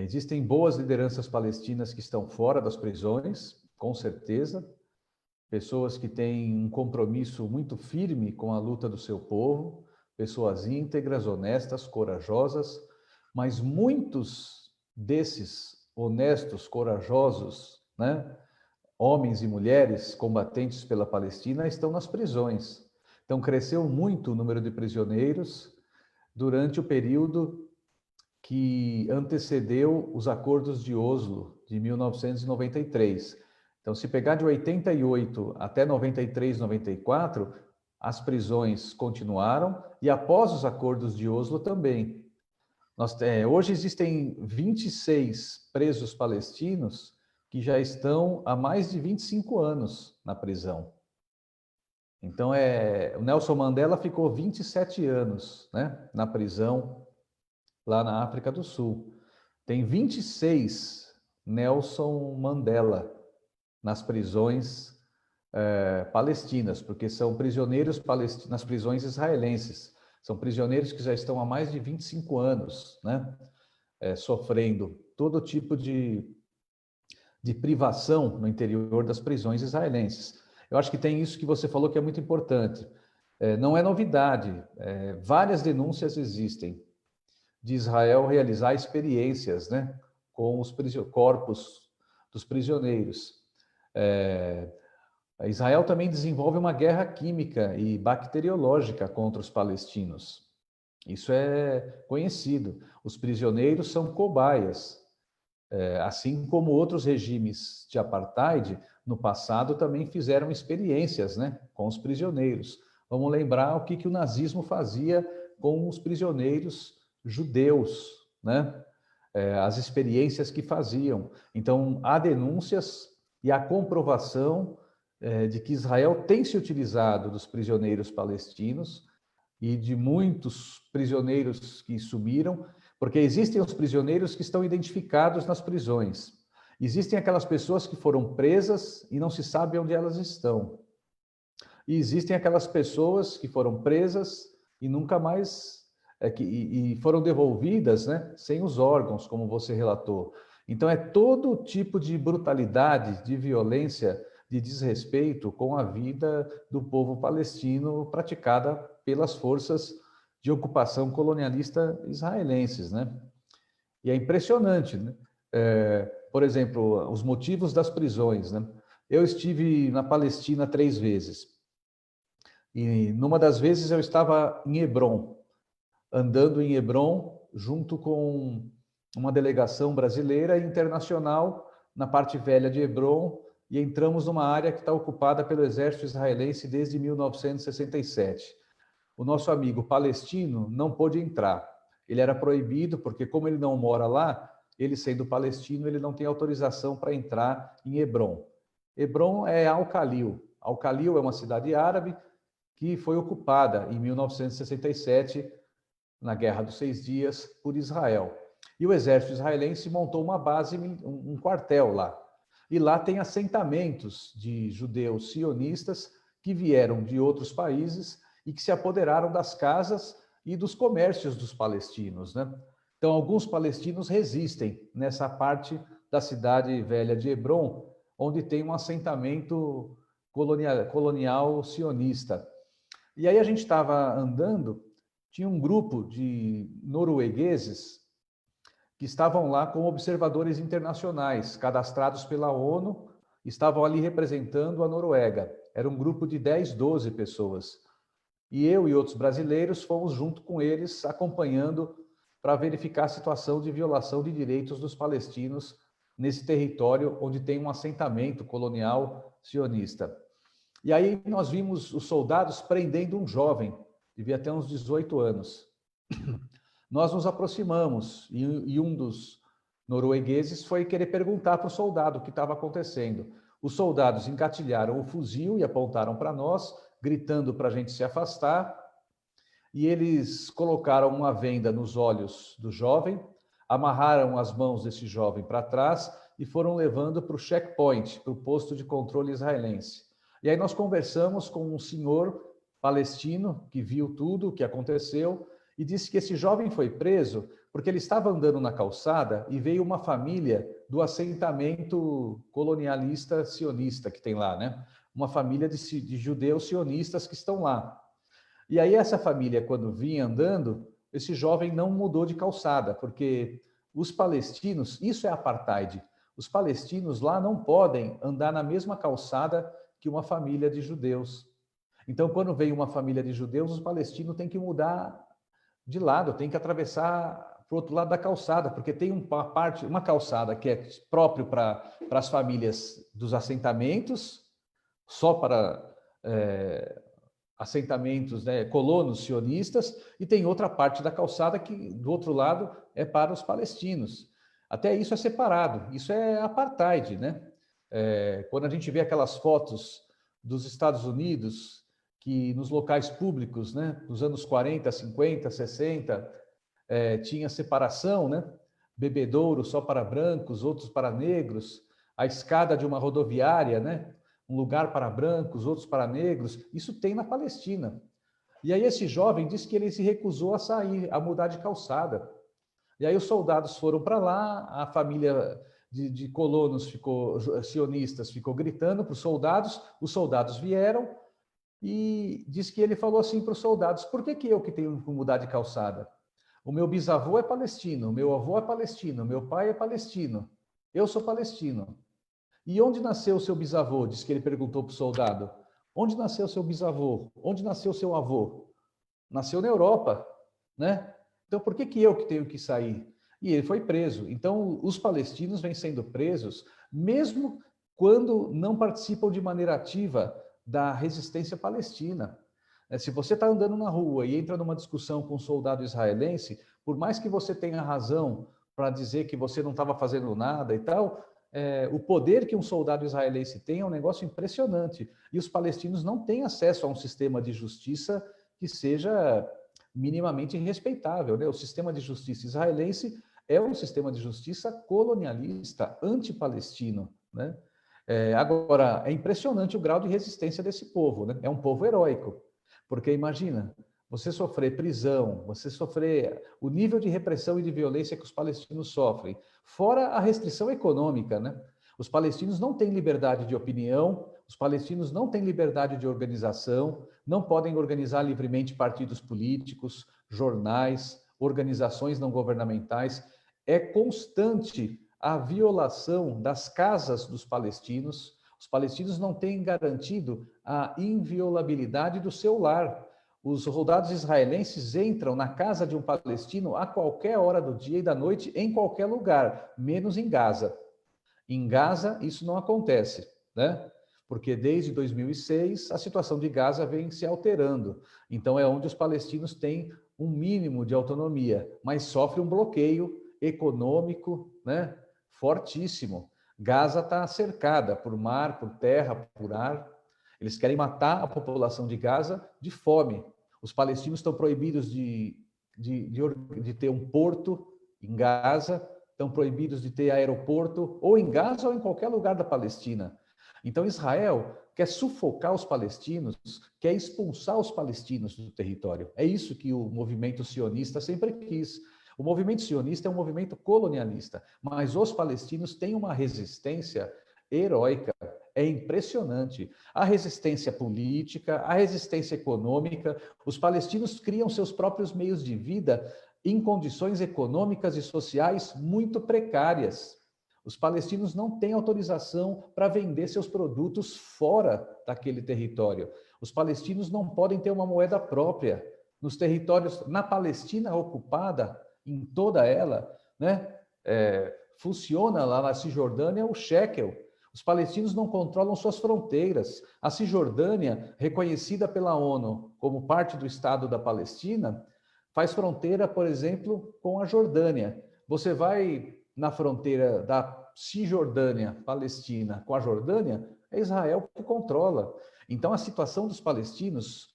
Existem boas lideranças palestinas que estão fora das prisões, com certeza, pessoas que têm um compromisso muito firme com a luta do seu povo, pessoas íntegras, honestas, corajosas, mas muitos desses honestos, corajosos, né, homens e mulheres combatentes pela Palestina estão nas prisões. Então cresceu muito o número de prisioneiros durante o período que antecedeu os acordos de Oslo de 1993. Então, se pegar de 88 até 93, 94, as prisões continuaram e após os acordos de Oslo também. Hoje existem 26 presos palestinos que já estão há mais de 25 anos na prisão. Então, o Nelson Mandela ficou 27 anos, né, na prisão lá na África do Sul. Tem 26 Nelson Mandela nas prisões palestinas, porque são prisioneiros nas prisões israelenses. São prisioneiros que já estão há mais de 25 anos, né, sofrendo todo tipo de privação no interior das prisões israelenses. Eu acho que tem isso que você falou que é muito importante. Não é novidade, várias denúncias existem de Israel realizar experiências, né, com os corpos dos prisioneiros. Israel também desenvolve uma guerra química e bacteriológica contra os palestinos. Isso é conhecido. Os prisioneiros são cobaias, assim como outros regimes de apartheid no passado também fizeram experiências, né, com os prisioneiros. Vamos lembrar o que o nazismo fazia com os prisioneiros judeus, né? As experiências que faziam. Então, há denúncias e há comprovação de que Israel tem se utilizado dos prisioneiros palestinos e de muitos prisioneiros que sumiram, porque existem os prisioneiros que estão identificados nas prisões. Existem aquelas pessoas que foram presas e não se sabe onde elas estão. E existem aquelas pessoas que foram presas e nunca mais e foram devolvidas, né, sem os órgãos, como você relatou. Então, é todo tipo de brutalidade, de violência, de desrespeito com a vida do povo palestino praticada pelas forças de ocupação colonialista israelenses, né? E é impressionante, né? Por exemplo, os motivos das prisões, né? Eu estive na Palestina 3 vezes. E numa das vezes eu estava em Hebrom, andando em Hebrom, junto com uma delegação brasileira e internacional na parte velha de Hebrom, e entramos numa área que está ocupada pelo exército israelense desde 1967. O nosso amigo palestino não pôde entrar. Ele era proibido, porque como ele não mora lá, ele sendo palestino, ele não tem autorização para entrar em Hebrom. Hebrom é Al-Khalil. Al-Khalil é uma cidade árabe que foi ocupada em 1967 na Guerra dos 6 Dias, por Israel. E o exército israelense montou uma base, um quartel lá. E lá tem assentamentos de judeus sionistas que vieram de outros países e que se apoderaram das casas e dos comércios dos palestinos, né? Então, alguns palestinos resistem nessa parte da cidade velha de Hebrom, onde tem um assentamento colonial sionista. E aí a gente estava andando, tinha um grupo de noruegueses que estavam lá como observadores internacionais, cadastrados pela ONU, estavam ali representando a Noruega. Era um grupo de 10, 12 pessoas. E eu e outros brasileiros fomos junto com eles, acompanhando para verificar a situação de violação de direitos dos palestinos nesse território onde tem um assentamento colonial sionista. E aí nós vimos os soldados prendendo um jovem, devia ter uns 18 anos. Nós nos aproximamos e um dos noruegueses foi querer perguntar para o soldado o que estava acontecendo. Os soldados engatilharam o fuzil e apontaram para nós, gritando para a gente se afastar, e eles colocaram uma venda nos olhos do jovem, amarraram as mãos desse jovem para trás e foram levando para o checkpoint, para o posto de controle israelense. E aí nós conversamos com um senhor palestino que viu tudo o que aconteceu e disse que esse jovem foi preso porque ele estava andando na calçada e veio uma família do assentamento colonialista sionista que tem lá, né? Uma família de judeus sionistas que estão lá. E aí essa família, quando vinha andando, esse jovem não mudou de calçada, porque os palestinos, isso é apartheid, os palestinos lá não podem andar na mesma calçada que uma família de judeus. Então, quando vem uma família de judeus, os palestinos têm que mudar de lado, têm que atravessar para o outro lado da calçada, porque tem uma calçada que é próprio para as famílias dos assentamentos, só para assentamentos, né, colonos sionistas, e tem outra parte da calçada que, do outro lado, é para os palestinos. Até isso é separado, isso é apartheid, né? Quando a gente vê aquelas fotos dos Estados Unidos, que nos locais públicos, né, nos anos 40, 50, 60, tinha separação, né? Bebedouro só para brancos, outros para negros, a escada de uma rodoviária, né? Um lugar para brancos, outros para negros, isso tem na Palestina. E aí esse jovem disse que ele se recusou a sair, a mudar de calçada. E aí os soldados foram para lá, a família de colonos sionistas ficou gritando para os soldados vieram e disse que ele falou assim para os soldados: por que eu que tenho que mudar de calçada? O meu bisavô é palestino, o meu avô é palestino, o meu pai é palestino, eu sou palestino. E onde nasceu o seu bisavô? Diz que ele perguntou para o soldado. Onde nasceu o seu bisavô? Onde nasceu o seu avô? Nasceu na Europa, né? Então, por que eu que tenho que sair? E ele foi preso. Então, os palestinos vêm sendo presos, mesmo quando não participam de maneira ativa da resistência palestina. Se você está andando na rua e entra numa discussão com um soldado israelense, por mais que você tenha razão para dizer que você não estava fazendo nada e tal, o poder que um soldado israelense tem é um negócio impressionante. E os palestinos não têm acesso a um sistema de justiça que seja minimamente respeitável, né? O sistema de justiça israelense é um sistema de justiça colonialista, anti-palestino, né? Agora, é impressionante o grau de resistência desse povo, né? É um povo heróico, porque imagina, você sofrer prisão, você sofrer o nível de repressão e de violência que os palestinos sofrem, fora a restrição econômica, né? Os palestinos não têm liberdade de opinião, os palestinos não têm liberdade de organização, não podem organizar livremente partidos políticos, jornais, organizações não governamentais. É constante a violação das casas dos palestinos. Os palestinos não têm garantido a inviolabilidade do seu lar. Os soldados israelenses entram na casa de um palestino a qualquer hora do dia e da noite, em qualquer lugar, menos em Gaza. Em Gaza, isso não acontece, né? Porque desde 2006, a situação de Gaza vem se alterando. Então, é onde os palestinos têm um mínimo de autonomia, mas sofre um bloqueio econômico, né, fortíssimo. Gaza está cercada por mar, por terra, por ar. Eles querem matar a população de Gaza de fome. Os palestinos estão proibidos de ter um porto em Gaza, estão proibidos de ter aeroporto, ou em Gaza ou em qualquer lugar da Palestina. Então, Israel quer sufocar os palestinos, quer expulsar os palestinos do território. É isso que o movimento sionista sempre quis. O movimento sionista é um movimento colonialista, mas os palestinos têm uma resistência heróica. É impressionante. A resistência política, a resistência econômica. Os palestinos criam seus próprios meios de vida em condições econômicas e sociais muito precárias. Os palestinos não têm autorização para vender seus produtos fora daquele território. Os palestinos não podem ter uma moeda própria. Nos territórios, na Palestina ocupada, em toda ela, né, funciona lá na Cisjordânia o shekel. Os palestinos não controlam suas fronteiras. A Cisjordânia, reconhecida pela ONU como parte do Estado da Palestina, faz fronteira, por exemplo, com a Jordânia. Você vai na fronteira da Cisjordânia, Palestina, com a Jordânia, é Israel que controla. Então, a situação dos palestinos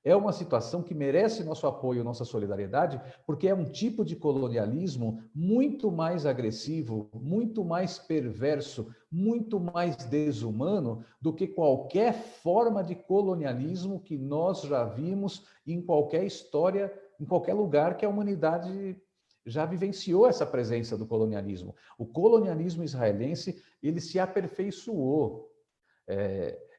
é uma situação que merece nosso apoio, nossa solidariedade, porque é um tipo de colonialismo muito mais agressivo, muito mais perverso, muito mais desumano do que qualquer forma de colonialismo que nós já vimos em qualquer história, em qualquer lugar que a humanidade já vivenciou essa presença do colonialismo. O colonialismo israelense, ele se aperfeiçoou.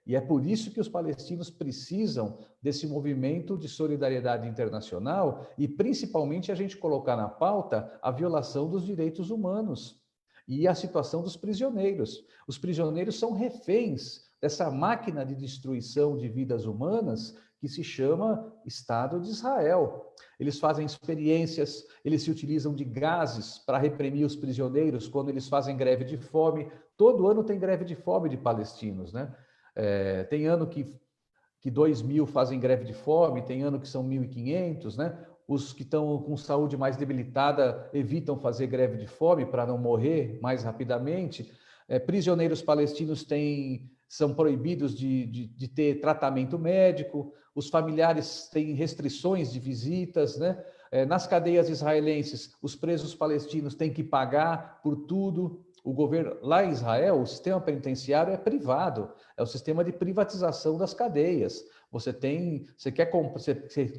E é por isso que os palestinos precisam desse movimento de solidariedade internacional e, principalmente, a gente colocar na pauta a violação dos direitos humanos e a situação dos prisioneiros. Os prisioneiros são reféns dessa máquina de destruição de vidas humanas que se chama Estado de Israel. Eles fazem experiências, eles se utilizam de gases para reprimir os prisioneiros quando eles fazem greve de fome. Todo ano tem greve de fome de palestinos, né? Tem ano que 2.000 fazem greve de fome, tem ano que são 1.500, né? Os que estão com saúde mais debilitada evitam fazer greve de fome para não morrer mais rapidamente. Prisioneiros palestinos são proibidos de ter tratamento médico, os familiares têm restrições de visitas, né? Nas cadeias israelenses, os presos palestinos têm que pagar por tudo. O governo, lá em Israel, o sistema penitenciário é privado, é o sistema de privatização das cadeias. Você precisa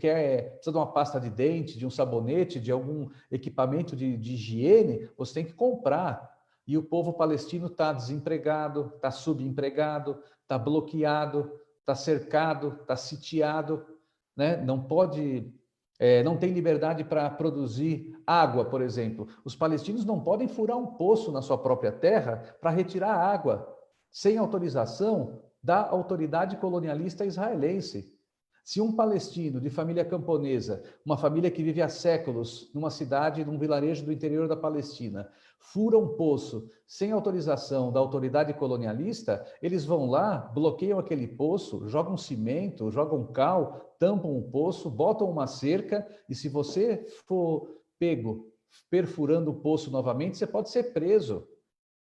de uma pasta de dente, de um sabonete, de algum equipamento de higiene, você tem que comprar. E o povo palestino está desempregado, está subempregado, está bloqueado, está cercado, está sitiado, né? Não tem liberdade para produzir água, por exemplo. Os palestinos não podem furar um poço na sua própria terra para retirar água, sem autorização da autoridade colonialista israelense. Se um palestino de família camponesa, uma família que vive há séculos numa cidade, num vilarejo do interior da Palestina, fura um poço sem autorização da autoridade colonialista, eles vão lá, bloqueiam aquele poço, jogam cimento, jogam cal, tampam um poço, botam uma cerca, e se você for pego perfurando o poço novamente, você pode ser preso.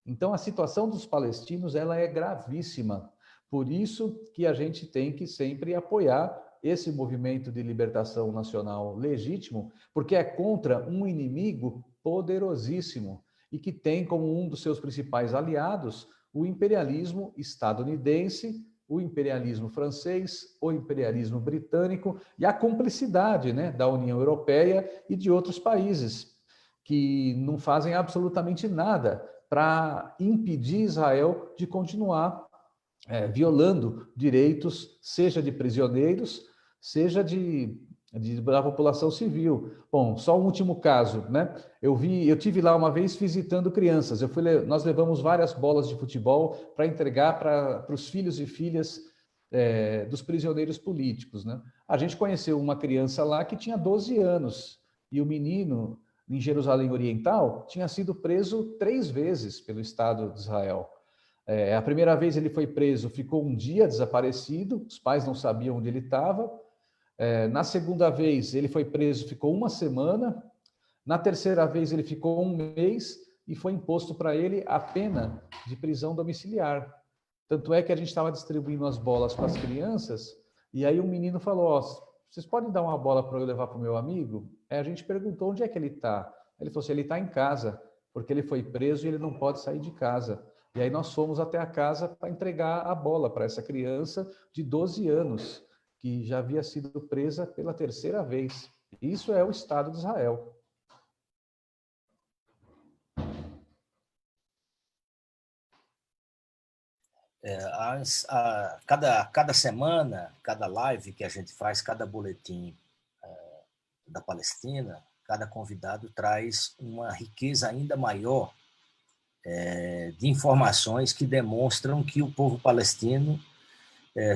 Então, a situação dos palestinos, ela é gravíssima. Por isso que a gente tem que sempre apoiar esse movimento de libertação nacional legítimo, porque é contra um inimigo poderosíssimo e que tem como um dos seus principais aliados o imperialismo estadunidense, o imperialismo francês, o imperialismo britânico e a cumplicidade, né, da União Europeia e de outros países que não fazem absolutamente nada para impedir Israel de continuar violando direitos, seja de prisioneiros, seja da população civil. Bom, só um último caso, né? Eu tive lá uma vez visitando crianças. Nós levamos várias bolas de futebol para entregar para os filhos e filhas dos prisioneiros políticos, né? A gente conheceu uma criança lá que tinha 12 anos e o menino, em Jerusalém Oriental, tinha sido preso 3 vezes pelo Estado de Israel. A primeira vez ele foi preso, ficou um dia desaparecido, os pais não sabiam onde ele estava. Na segunda vez ele foi preso, ficou 1 semana. Na terceira vez ele ficou 1 mês e foi imposto para ele a pena de prisão domiciliar. Tanto é que a gente estava distribuindo as bolas para as crianças e aí um menino falou: vocês podem dar uma bola para eu levar para o meu amigo? A gente perguntou onde é que ele está. Ele falou assim: ele está em casa, porque ele foi preso e ele não pode sair de casa. E aí nós fomos até a casa para entregar a bola para essa criança de 12 anos, que já havia sido presa pela 3ª vez. Isso é o Estado de Israel. Cada semana, cada live que a gente faz, cada boletim da Palestina, cada convidado traz uma riqueza ainda maior de informações que demonstram que o povo palestino,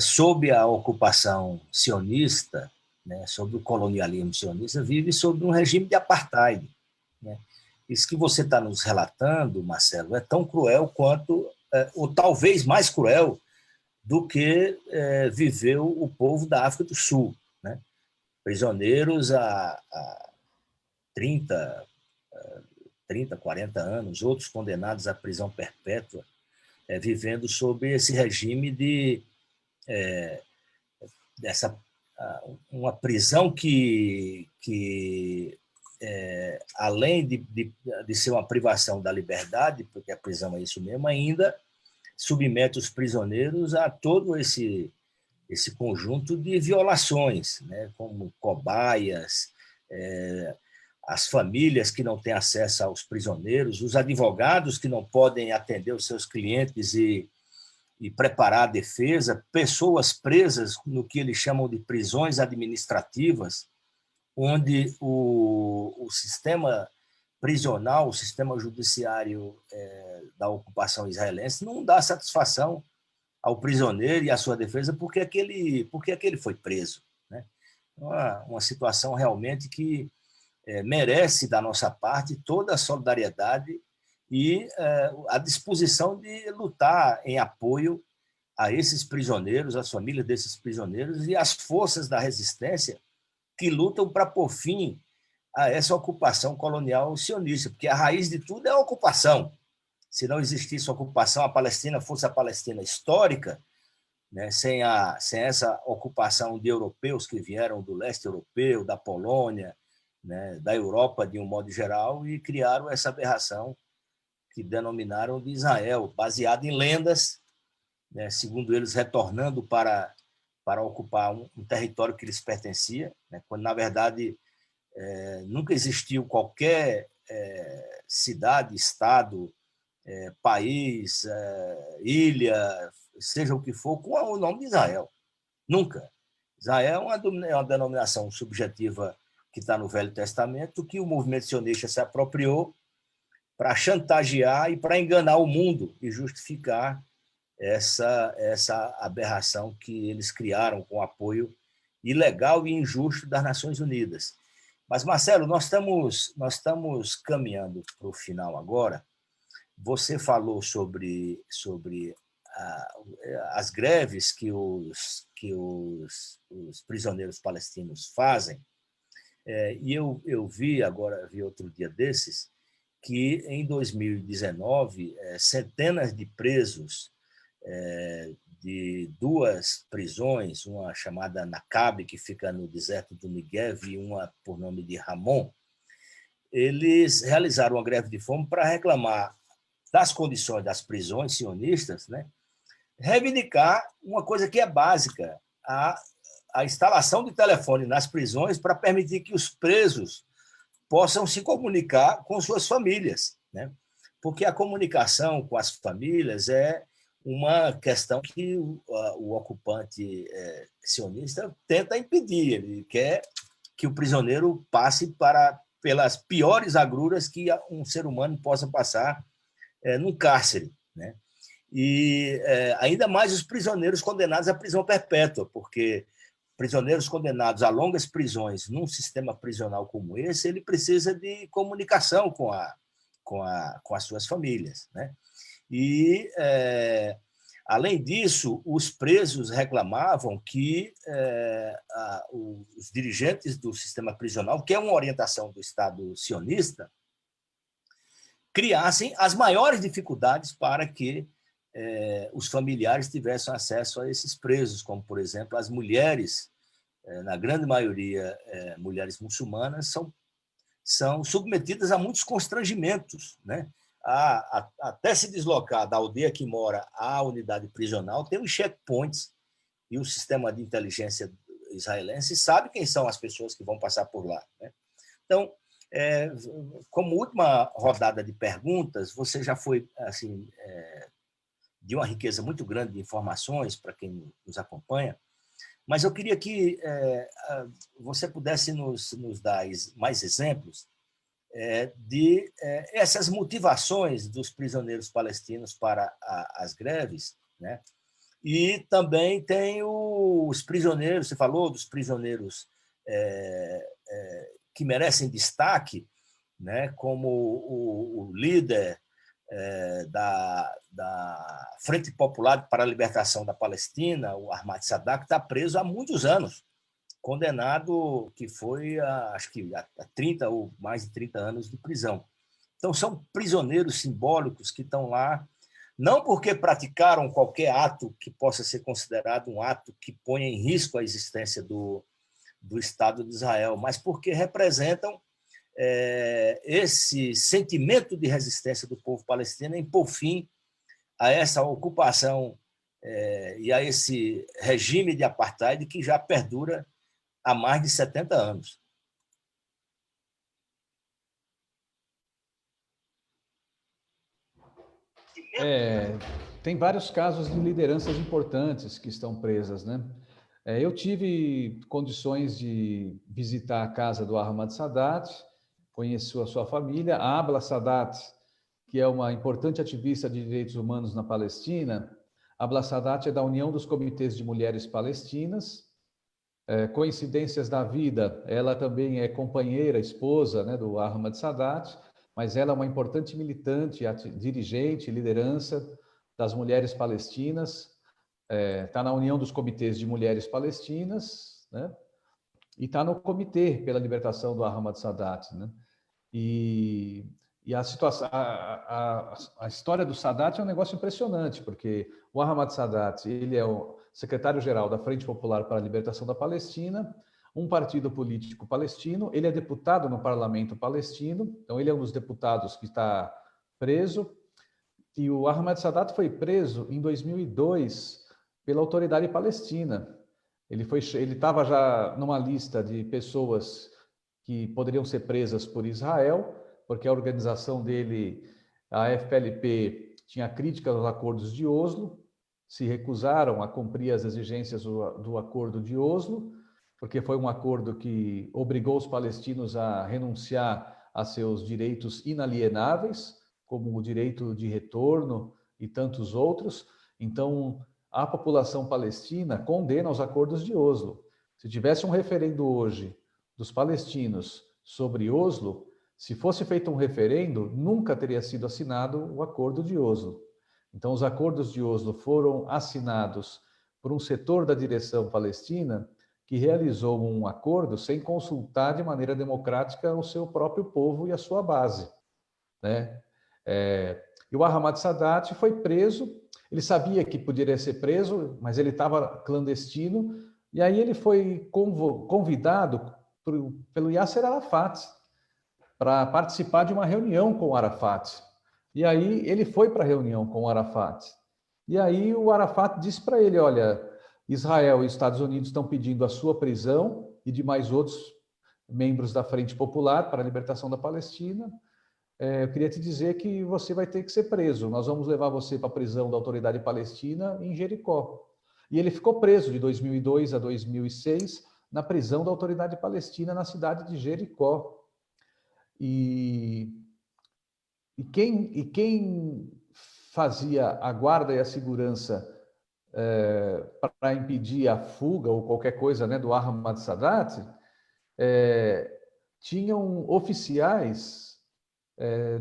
sob a ocupação sionista, né, sob o colonialismo sionista, vive sob um regime de apartheid, né? Isso que você está nos relatando, Marcelo, é tão cruel quanto ou talvez mais cruel, do que viveu o povo da África do Sul, né? Prisioneiros há 30, 40 anos, outros condenados à prisão perpétua, vivendo sob esse regime dessa uma prisão que além de ser uma privação da liberdade, porque a prisão é isso mesmo, ainda submete os prisioneiros a todo esse conjunto de violações, né, como cobaias, as famílias que não têm acesso aos prisioneiros, os advogados que não podem atender os seus clientes e preparar a defesa, pessoas presas no que eles chamam de prisões administrativas, onde o sistema prisional, o sistema judiciário da ocupação israelense não dá satisfação ao prisioneiro e à sua defesa porque aquele foi preso, né? Uma situação realmente que merece, da nossa parte, toda a solidariedade e a disposição de lutar em apoio a esses prisioneiros, às famílias desses prisioneiros e às forças da resistência que lutam para pôr fim a essa ocupação colonial sionista, porque a raiz de tudo é a ocupação. Se não existisse ocupação, a Palestina fosse a Palestina histórica, né, sem essa ocupação de europeus que vieram do leste europeu, da Polônia, né, da Europa de um modo geral, e criaram essa aberração que denominaram de Israel, baseada em lendas, né, segundo eles, retornando para ocupar um território que lhes pertencia, né, quando, na verdade, nunca existiu qualquer cidade, estado, país, ilha, seja o que for, com o nome de Israel. Nunca. Israel é uma denominação subjetiva que está no Velho Testamento, que o movimento sionista se apropriou para chantagear e para enganar o mundo e justificar essa aberração que eles criaram com apoio ilegal e injusto das Nações Unidas. Mas, Marcelo, nós estamos caminhando para o final agora. Você falou sobre as greves que os prisioneiros palestinos fazem, e eu vi outro dia desses, que em 2019, centenas de presos de duas prisões, uma chamada Naqab, que fica no deserto do Negev, e uma por nome de Ramon, eles realizaram uma greve de fome para reclamar das condições das prisões sionistas, né? Reivindicar uma coisa que é básica, a instalação de telefone nas prisões para permitir que os presos possam se comunicar com suas famílias, né? Porque a comunicação com as famílias é uma questão que o ocupante sionista tenta impedir. Ele quer que o prisioneiro passe pelas piores agruras que um ser humano possa passar num cárcere, né? E ainda mais os prisioneiros condenados à prisão perpétua, porque prisioneiros condenados a longas prisões num sistema prisional como esse, ele precisa de comunicação com as suas famílias, né? E, além disso, os presos reclamavam que os dirigentes do sistema prisional, que é uma orientação do Estado sionista, criassem as maiores dificuldades para que os familiares tivessem acesso a esses presos, como, por exemplo, as mulheres, na grande maioria mulheres muçulmanas, são submetidas a muitos constrangimentos, né? Até se deslocar da aldeia que mora à unidade prisional, tem os checkpoints, e o sistema de inteligência israelense sabe quem são as pessoas que vão passar por lá, né? Então, como última rodada de perguntas, você já foi assim, de uma riqueza muito grande de informações para quem nos acompanha, mas eu queria que você pudesse nos dar mais exemplos de essas motivações dos prisioneiros palestinos para as greves, né? E também tem os prisioneiros, você falou dos prisioneiros que merecem destaque, né? Como o líder da Frente Popular para a Libertação da Palestina, o Ahmad Sadat, está preso há muitos anos, condenado que foi acho que a 30 ou mais de 30 anos de prisão. Então, são prisioneiros simbólicos que estão lá, não porque praticaram qualquer ato que possa ser considerado um ato que ponha em risco a existência do Estado de Israel, mas porque representam esse sentimento de resistência do povo palestino em pôr fim a essa ocupação e a esse regime de apartheid que já perdura há mais de 70 anos. Tem vários casos de lideranças importantes que estão presas, né? Eu tive condições de visitar a casa do Ahmad Sadat, conheci a sua família, a Abla Sadat, que é uma importante ativista de direitos humanos na Palestina. A Abla Sadat é da União dos Comitês de Mulheres Palestinas. Coincidências da vida, ela também é companheira, esposa, né, do Ahmad Sadat, mas ela é uma importante militante, dirigente, liderança das mulheres palestinas, está na União dos Comitês de Mulheres Palestinas, né, e está no Comitê pela Libertação do Ahmad Sadat, né, e a situação, a história do Sadat é um negócio impressionante, porque o Ahmad Sadat, ele é o secretário-geral da Frente Popular para a Libertação da Palestina, um partido político palestino, ele é deputado no parlamento palestino, então ele é um dos deputados que está preso, e o Ahmad Sadat foi preso em 2002 pela autoridade palestina. Ele estava já numa lista de pessoas que poderiam ser presas por Israel, porque a organização dele, a FPLP, tinha críticas aos acordos de Oslo, se recusaram a cumprir as exigências do acordo de Oslo, porque foi um acordo que obrigou os palestinos a renunciar a seus direitos inalienáveis, como o direito de retorno e tantos outros. Então, a população palestina condena os acordos de Oslo. Se tivesse um referendo hoje dos palestinos sobre Oslo, se fosse feito um referendo, nunca teria sido assinado o acordo de Oslo. Então, os acordos de Oslo foram assinados por um setor da direção palestina que realizou um acordo sem consultar de maneira democrática o seu próprio povo e a sua base, né? E o Ahmad Sadat foi preso, ele sabia que poderia ser preso, mas ele estava clandestino, e aí ele foi convidado pelo Yasser Arafat para participar de uma reunião com o Arafat. E aí ele foi para a reunião com o Arafat. E aí o Arafat disse para ele, olha, Israel e Estados Unidos estão pedindo a sua prisão e de mais outros membros da Frente Popular para a Libertação da Palestina. Eu queria te dizer que você vai ter que ser preso. Nós vamos levar você para a prisão da Autoridade Palestina em Jericó. E ele ficou preso de 2002 a 2006 na prisão da Autoridade Palestina na cidade de Jericó. E quem fazia a guarda e a segurança para impedir a fuga ou qualquer coisa, né, do Ahmad Sadat, tinham oficiais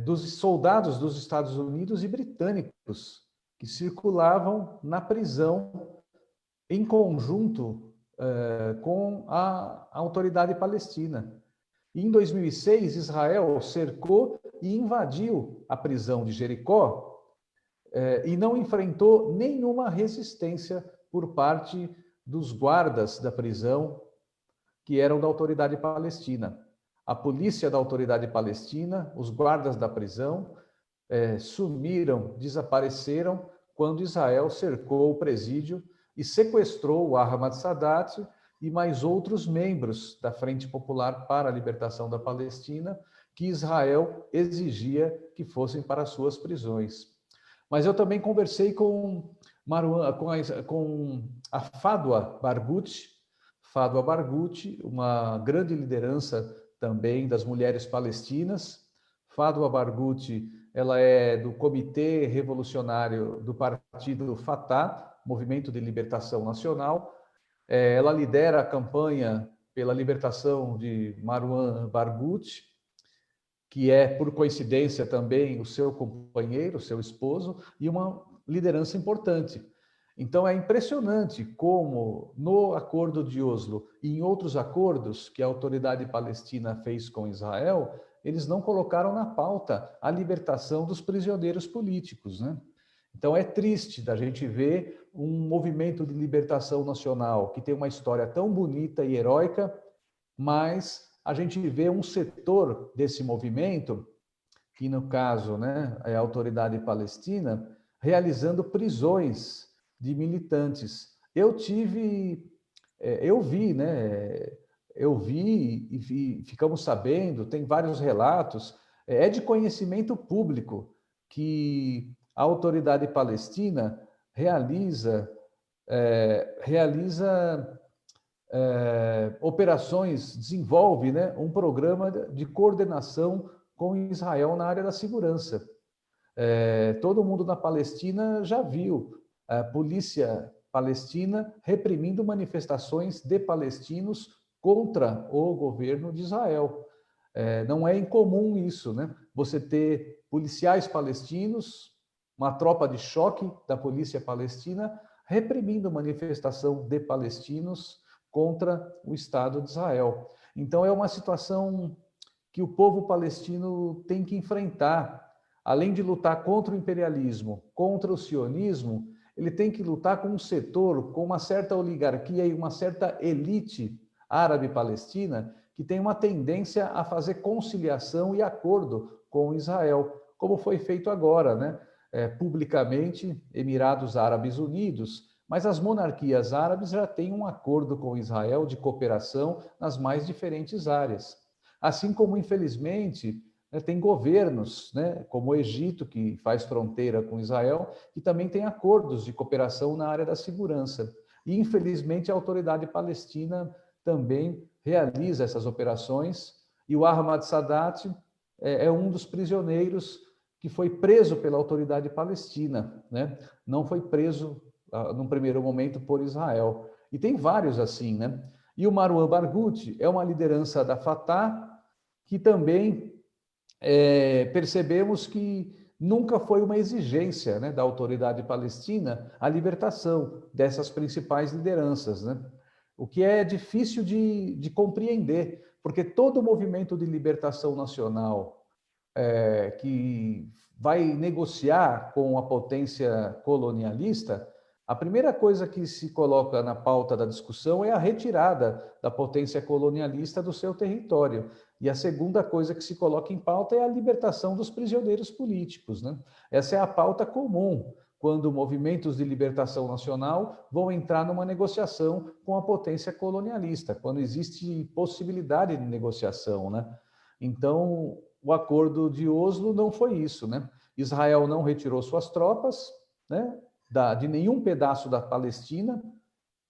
dos soldados dos Estados Unidos e britânicos que circulavam na prisão em conjunto com a autoridade palestina. E em 2006, Israel cercou e invadiu a prisão de Jericó e não enfrentou nenhuma resistência por parte dos guardas da prisão, que eram da autoridade palestina. A polícia da autoridade palestina, os guardas da prisão, sumiram, desapareceram quando Israel cercou o presídio e sequestrou o Ahmad Sadat e mais outros membros da Frente Popular para a Libertação da Palestina, que Israel exigia que fossem para suas prisões. Mas eu também conversei com a Fadwa Barghouti, uma grande liderança também das mulheres palestinas. Fadwa Barghouti, ela é do Comitê Revolucionário do Partido Fatah, Movimento de Libertação Nacional. Ela lidera a campanha pela libertação de Marwan Barghouti que é, por coincidência, também o seu companheiro, o seu esposo, e uma liderança importante. Então, é impressionante como, no Acordo de Oslo e em outros acordos que a autoridade palestina fez com Israel, eles não colocaram na pauta a libertação dos prisioneiros políticos, né? Então, é triste da gente ver um movimento de libertação nacional que tem uma história tão bonita e heróica, mas a gente vê um setor desse movimento, que no caso, né, é a autoridade palestina, realizando prisões de militantes. Eu vi e ficamos sabendo, tem vários relatos, é de conhecimento público que a autoridade palestina realiza operações, desenvolve, né, um programa de coordenação com Israel na área da segurança. Todo mundo na Palestina já viu a polícia palestina reprimindo manifestações de palestinos contra o governo de Israel. Não é incomum isso, né? Você ter policiais palestinos, uma tropa de choque da polícia palestina reprimindo manifestação de palestinos contra o Estado de Israel. Então, é uma situação que o povo palestino tem que enfrentar. Além de lutar contra o imperialismo, contra o sionismo, ele tem que lutar com um setor, com uma certa oligarquia e uma certa elite árabe-palestina que tem uma tendência a fazer conciliação e acordo com Israel, como foi feito agora, né? Publicamente, Emirados Árabes Unidos, mas as monarquias árabes já têm um acordo com Israel de cooperação nas mais diferentes áreas. Assim como, infelizmente, tem governos, né, como o Egito, que faz fronteira com Israel, que também tem acordos de cooperação na área da segurança. E, infelizmente, a autoridade palestina também realiza essas operações, e o Ahmad Sadat é um dos prisioneiros que foi preso pela autoridade palestina, né? Não foi preso, num primeiro momento, por Israel. E tem vários assim, né? E o Marwan Barghouti é uma liderança da Fatah, que também percebemos que nunca foi uma exigência, né, da autoridade palestina a libertação dessas principais lideranças, né? O que é difícil de compreender, porque todo movimento de libertação nacional que vai negociar com a potência colonialista, a primeira coisa que se coloca na pauta da discussão é a retirada da potência colonialista do seu território. E a segunda coisa que se coloca em pauta é a libertação dos prisioneiros políticos, né? Essa é a pauta comum quando movimentos de libertação nacional vão entrar numa negociação com a potência colonialista, quando existe possibilidade de negociação, né? Então, o acordo de Oslo não foi isso, né? Israel não retirou suas tropas, né, de nenhum pedaço da Palestina,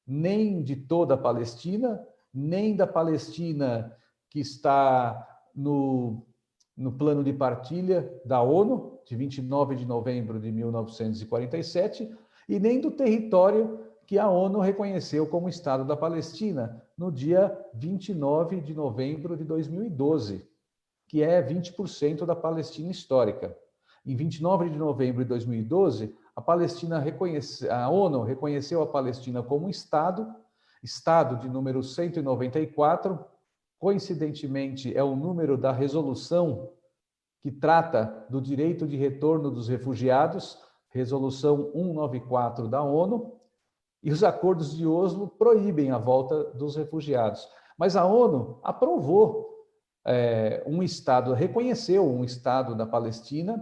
nem de toda a Palestina, nem da Palestina que está no plano de partilha da ONU, de 29 de novembro de 1947, e nem do território que a ONU reconheceu como Estado da Palestina, no dia 29 de novembro de 2012, que é 20% da Palestina histórica. Em 29 de novembro de 2012, a ONU reconheceu a Palestina como Estado de número 194, coincidentemente é o número da resolução que trata do direito de retorno dos refugiados, resolução 194 da ONU, e os acordos de Oslo proíbem a volta dos refugiados. Mas a ONU aprovou um Estado, reconheceu um Estado da Palestina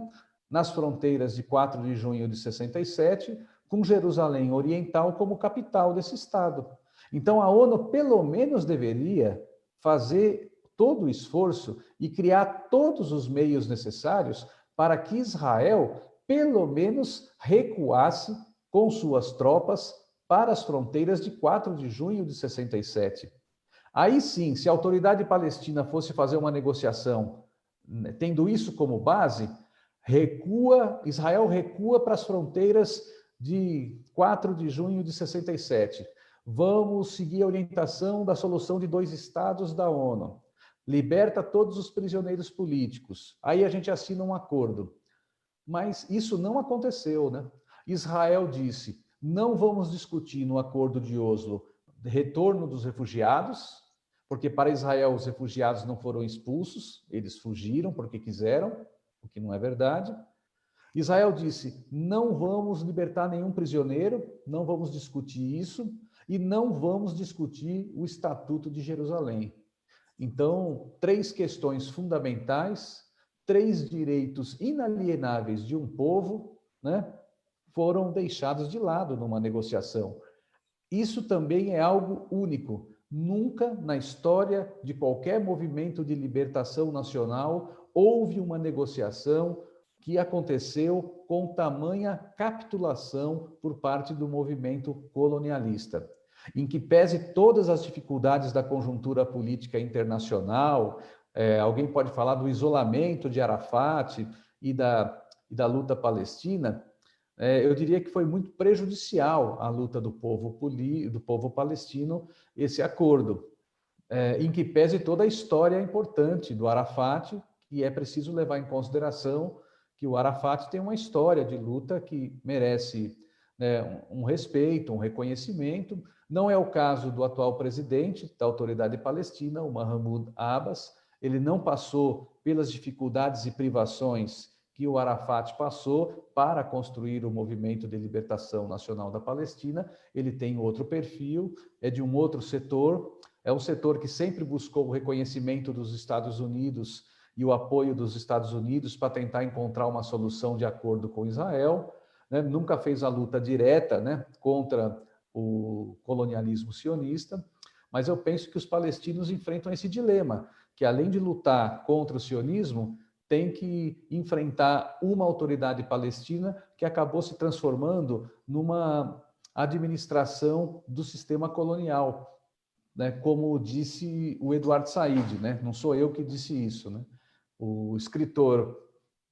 nas fronteiras de 4 de junho de 67, com Jerusalém Oriental como capital desse Estado. Então, a ONU, pelo menos, deveria fazer todo o esforço e criar todos os meios necessários para que Israel, pelo menos, recuasse com suas tropas para as fronteiras de 4 de junho de 67. Aí sim, se a autoridade palestina fosse fazer uma negociação, tendo isso como base, Israel recua para as fronteiras de 4 de junho de 67. Vamos seguir a orientação da solução de 2 estados da ONU. liberta todos os prisioneiros políticos. Aí a gente assina um acordo. Mas isso não aconteceu, né? Israel disse, não vamos discutir no acordo de Oslo retorno dos refugiados, porque para Israel os refugiados não foram expulsos, eles fugiram porque quiseram, o que não é verdade. Israel disse, não vamos libertar nenhum prisioneiro, não vamos discutir isso, e não vamos discutir o Estatuto de Jerusalém. Então, 3 questões fundamentais, 3 direitos inalienáveis de um povo, né, foram deixados de lado numa negociação. Isso também é algo único. Nunca na história de qualquer movimento de libertação nacional houve uma negociação que aconteceu com tamanha capitulação por parte do movimento colonialista, em que pese todas as dificuldades da conjuntura política internacional, alguém pode falar do isolamento de Arafat e da luta palestina, eu diria que foi muito prejudicial à luta do povo palestino esse acordo, em que pese toda a história importante do Arafat, e é preciso levar em consideração que o Arafat tem uma história de luta que merece, né, um respeito, um reconhecimento. Não é o caso do atual presidente da Autoridade Palestina, o Mahmoud Abbas. Ele não passou pelas dificuldades e privações que o Arafat passou para construir o movimento de libertação nacional da Palestina. Ele tem outro perfil, é de um outro setor, é um setor que sempre buscou o reconhecimento dos Estados Unidos e o apoio dos Estados Unidos para tentar encontrar uma solução de acordo com Israel, né? Nunca fez a luta direta, né, contra o colonialismo sionista, mas eu penso que os palestinos enfrentam esse dilema, que além de lutar contra o sionismo, tem que enfrentar uma autoridade palestina que acabou se transformando numa administração do sistema colonial, né? Como disse o Eduardo Said, né? Não sou eu que disse isso, né? O escritor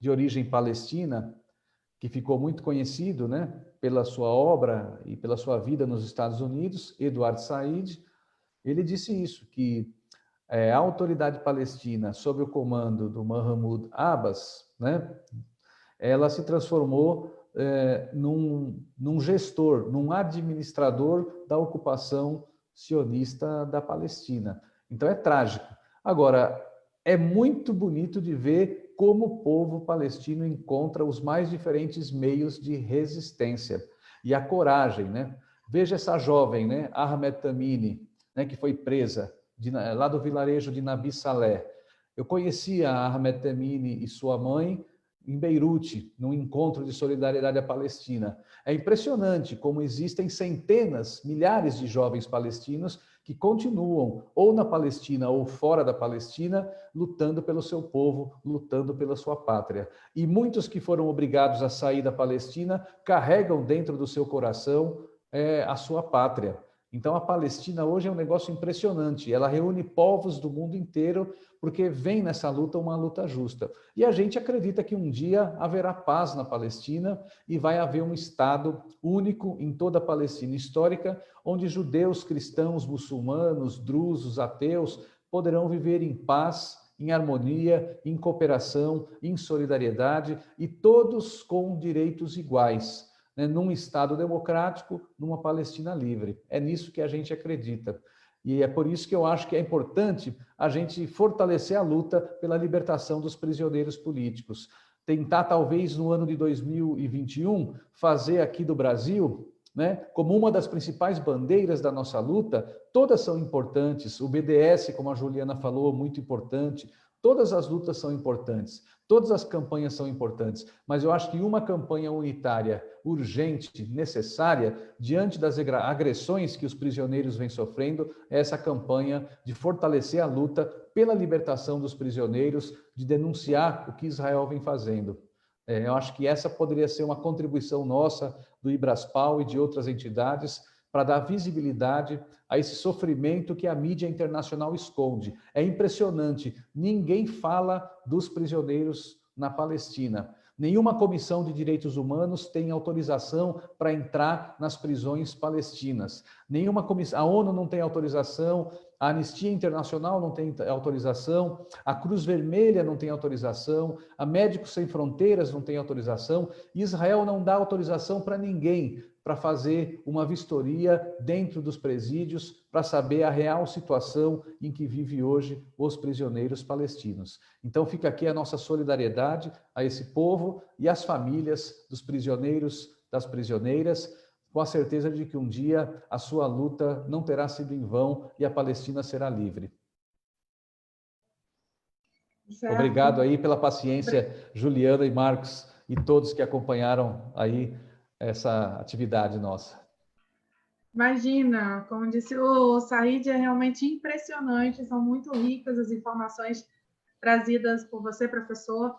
de origem palestina, que ficou muito conhecido, né, pela sua obra e pela sua vida nos Estados Unidos, Eduardo Said, ele disse isso, que a autoridade palestina, sob o comando do Mahmoud Abbas, né, ela se transformou num gestor, num administrador da ocupação sionista da Palestina. Então é trágico. Agora, é muito bonito de ver como o povo palestino encontra os mais diferentes meios de resistência e a coragem, né? Veja essa jovem, né, Ahmed Tamimi, né, que foi presa lá do vilarejo de Nabi Saleh. Eu conhecia a Ahmed Tamimi e sua mãe em Beirute, num encontro de solidariedade à Palestina. É impressionante como existem centenas, milhares de jovens palestinos que continuam ou na Palestina ou fora da Palestina, lutando pelo seu povo, lutando pela sua pátria. E muitos que foram obrigados a sair da Palestina carregam dentro do seu coração a sua pátria. Então a Palestina hoje é um negócio impressionante, ela reúne povos do mundo inteiro porque vem nessa luta uma luta justa. E a gente acredita que um dia haverá paz na Palestina e vai haver um Estado único em toda a Palestina histórica, onde judeus, cristãos, muçulmanos, drusos, ateus poderão viver em paz, em harmonia, em cooperação, em solidariedade e todos com direitos iguais, né, num Estado democrático, numa Palestina livre. É nisso que a gente acredita. E é por isso que eu acho que é importante a gente fortalecer a luta pela libertação dos prisioneiros políticos. Tentar, talvez, no ano de 2021, fazer aqui do Brasil, né, como uma das principais bandeiras da nossa luta. Todas são importantes. O BDS, como a Juliana falou, muito importante. Todas as lutas são importantes, todas as campanhas são importantes, mas eu acho que uma campanha unitária, urgente, necessária, diante das agressões que os prisioneiros vêm sofrendo, é essa campanha de fortalecer a luta pela libertação dos prisioneiros, de denunciar o que Israel vem fazendo. Eu acho que essa poderia ser uma contribuição nossa, do Ibraspal e de outras entidades, para dar visibilidade a esse sofrimento que a mídia internacional esconde. É impressionante, ninguém fala dos prisioneiros na Palestina. Nenhuma comissão de direitos humanos tem autorização para entrar nas prisões palestinas. A ONU não tem autorização a Anistia Internacional não tem autorização, a Cruz Vermelha não tem autorização, a Médicos Sem Fronteiras não tem autorização, Israel não dá autorização para ninguém para fazer uma vistoria dentro dos presídios para saber a real situação em que vive hoje os prisioneiros palestinos. Então fica aqui a nossa solidariedade a esse povo e às famílias dos prisioneiros, das prisioneiras, com a certeza de que um dia a sua luta não terá sido em vão e a Palestina será livre. Certo. Obrigado aí pela paciência, Juliana e Marcos, e todos que acompanharam aí essa atividade nossa. Imagina, como disse o Said, é realmente impressionante, são muito ricas as informações trazidas por você, professor.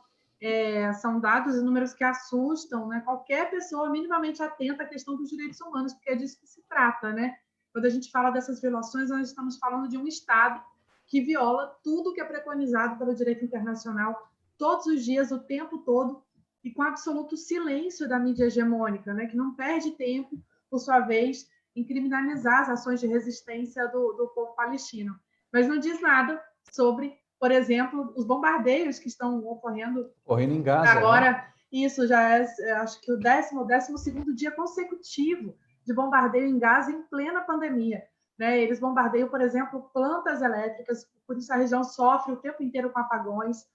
São dados e números que assustam, né? Qualquer pessoa minimamente atenta à questão dos direitos humanos, porque é disso que se trata, né? Quando a gente fala dessas violações, nós estamos falando de um Estado que viola tudo que é preconizado pelo direito internacional, todos os dias, o tempo todo, e com absoluto silêncio da mídia hegemônica, né? Que não perde tempo, por sua vez, em criminalizar as ações de resistência do povo palestino. Mas não diz nada sobre, por exemplo, os bombardeios que estão ocorrendo em Gaza. Agora, né? Isso já é, acho que o 12º dia consecutivo de bombardeio em Gaza em plena pandemia. Né? Eles bombardeiam, por exemplo, plantas elétricas, por isso a região sofre o tempo inteiro com apagões.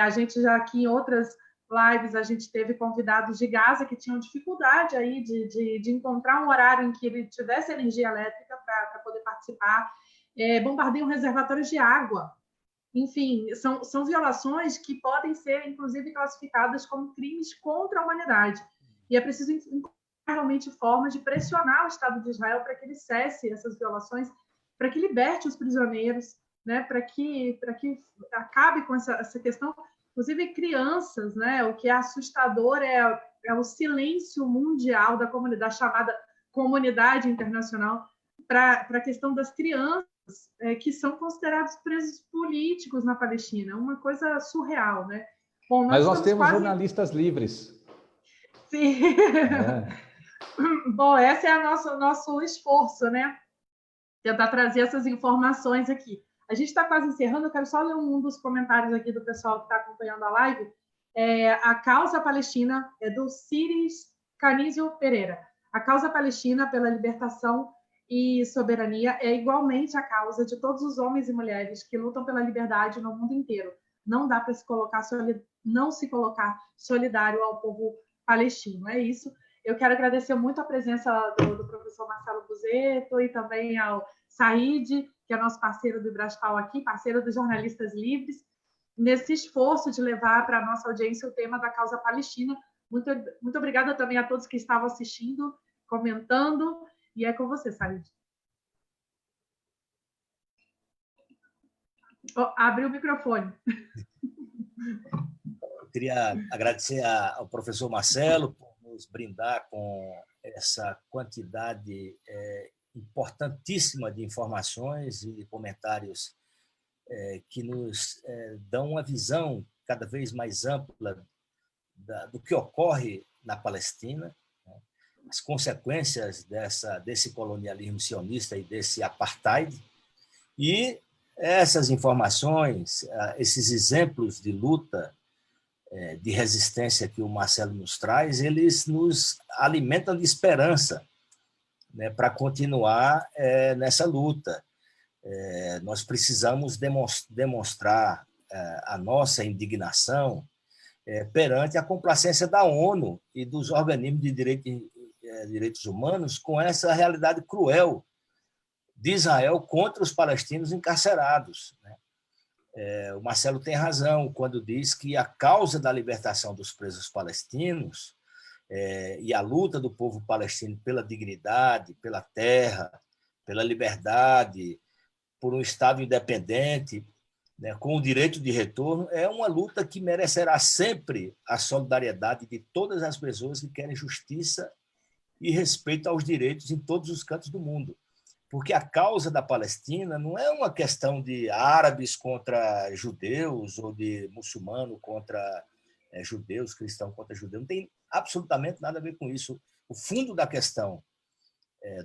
A gente já aqui em outras lives, a gente teve convidados de Gaza que tinham dificuldade aí de encontrar um horário em que ele tivesse energia elétrica para poder participar. Bombardeiam reservatórios de água. Enfim, são violações que podem ser, inclusive, classificadas como crimes contra a humanidade. E é preciso encontrar realmente formas de pressionar o Estado de Israel para que ele cesse essas violações, para que liberte os prisioneiros, né? para que acabe com essa questão. Inclusive, crianças, né? O que é assustador é o silêncio mundial da comunidade, chamada comunidade internacional, para a questão das crianças, que são considerados presos políticos na Palestina. Uma coisa surreal, né? Bom, mas nós temos jornalistas livres. Sim. Bom, esse é o nosso esforço, né? Tentar trazer essas informações aqui. A gente está quase encerrando, eu quero só ler um dos comentários aqui do pessoal que está acompanhando a live. A causa palestina é do Ciris Canísio Pereira. A causa palestina pela libertação e soberania é igualmente a causa de todos os homens e mulheres que lutam pela liberdade no mundo inteiro. Não dá para não se colocar solidário ao povo palestino. É isso. Eu quero agradecer muito a presença do professor Marcelo Buzetto e também ao Said, que é nosso parceiro do Ibrastal aqui, parceiro dos jornalistas livres, nesse esforço de levar para a nossa audiência o tema da causa palestina. Muito, muito obrigada também a todos que estavam assistindo, comentando. E é com você, Said. Abre o microfone. Eu queria agradecer ao professor Marcelo por nos brindar com essa quantidade importantíssima de informações e comentários que nos dão uma visão cada vez mais ampla do que ocorre na Palestina, as consequências desse colonialismo sionista e desse apartheid, e essas informações, esses exemplos de luta, de resistência que o Marcelo nos traz, eles nos alimentam de esperança, né, para continuar nessa luta. Nós precisamos demonstrar a nossa indignação perante a complacência da ONU e dos organismos de direitos humanos com essa realidade cruel de Israel contra os palestinos encarcerados. O Marcelo tem razão quando diz que a causa da libertação dos presos palestinos e a luta do povo palestino pela dignidade, pela terra, pela liberdade, por um Estado independente, né, com o direito de retorno, é uma luta que merecerá sempre a solidariedade de todas as pessoas que querem justiça e respeito aos direitos em todos os cantos do mundo. Porque a causa da Palestina não é uma questão de árabes contra judeus ou de muçulmano contra judeus, cristão contra judeu. Não tem absolutamente nada a ver com isso. O fundo da questão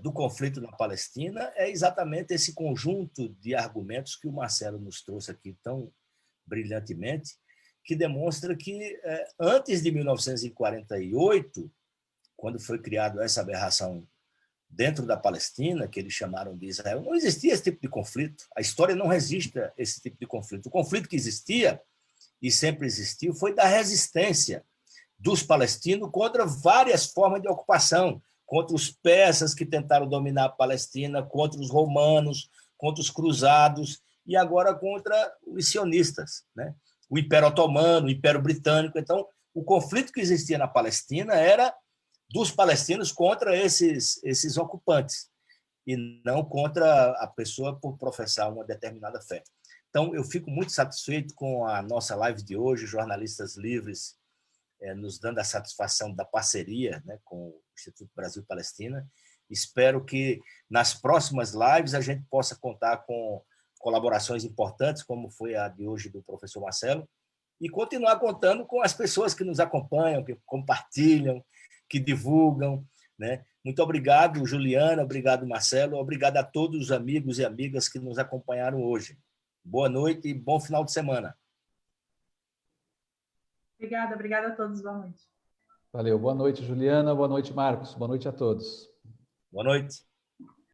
do conflito na Palestina é exatamente esse conjunto de argumentos que o Marcelo nos trouxe aqui tão brilhantemente, que demonstra que antes de 1948, quando foi criada essa aberração dentro da Palestina, que eles chamaram de Israel, não existia esse tipo de conflito. A história não registra esse tipo de conflito. O conflito que existia, e sempre existiu, foi da resistência dos palestinos contra várias formas de ocupação, contra os persas que tentaram dominar a Palestina, contra os romanos, contra os cruzados e agora contra os sionistas, né? O Império Otomano, o Império Britânico. Então, o conflito que existia na Palestina era dos palestinos contra esses ocupantes e não contra a pessoa por professar uma determinada fé. Então, eu fico muito satisfeito com a nossa live de hoje, jornalistas livres nos dando a satisfação da parceria, né, com o Instituto Brasil-Palestina. Espero que nas próximas lives a gente possa contar com colaborações importantes, como foi a de hoje do professor Marcelo, e continuar contando com as pessoas que nos acompanham, que compartilham, que divulgam, né? Muito obrigado, Juliana, obrigado, Marcelo, obrigado a todos os amigos e amigas que nos acompanharam hoje. Boa noite e bom final de semana. Obrigada a todos, boa noite. Valeu, boa noite, Juliana, boa noite, Marcos, boa noite a todos. Boa noite.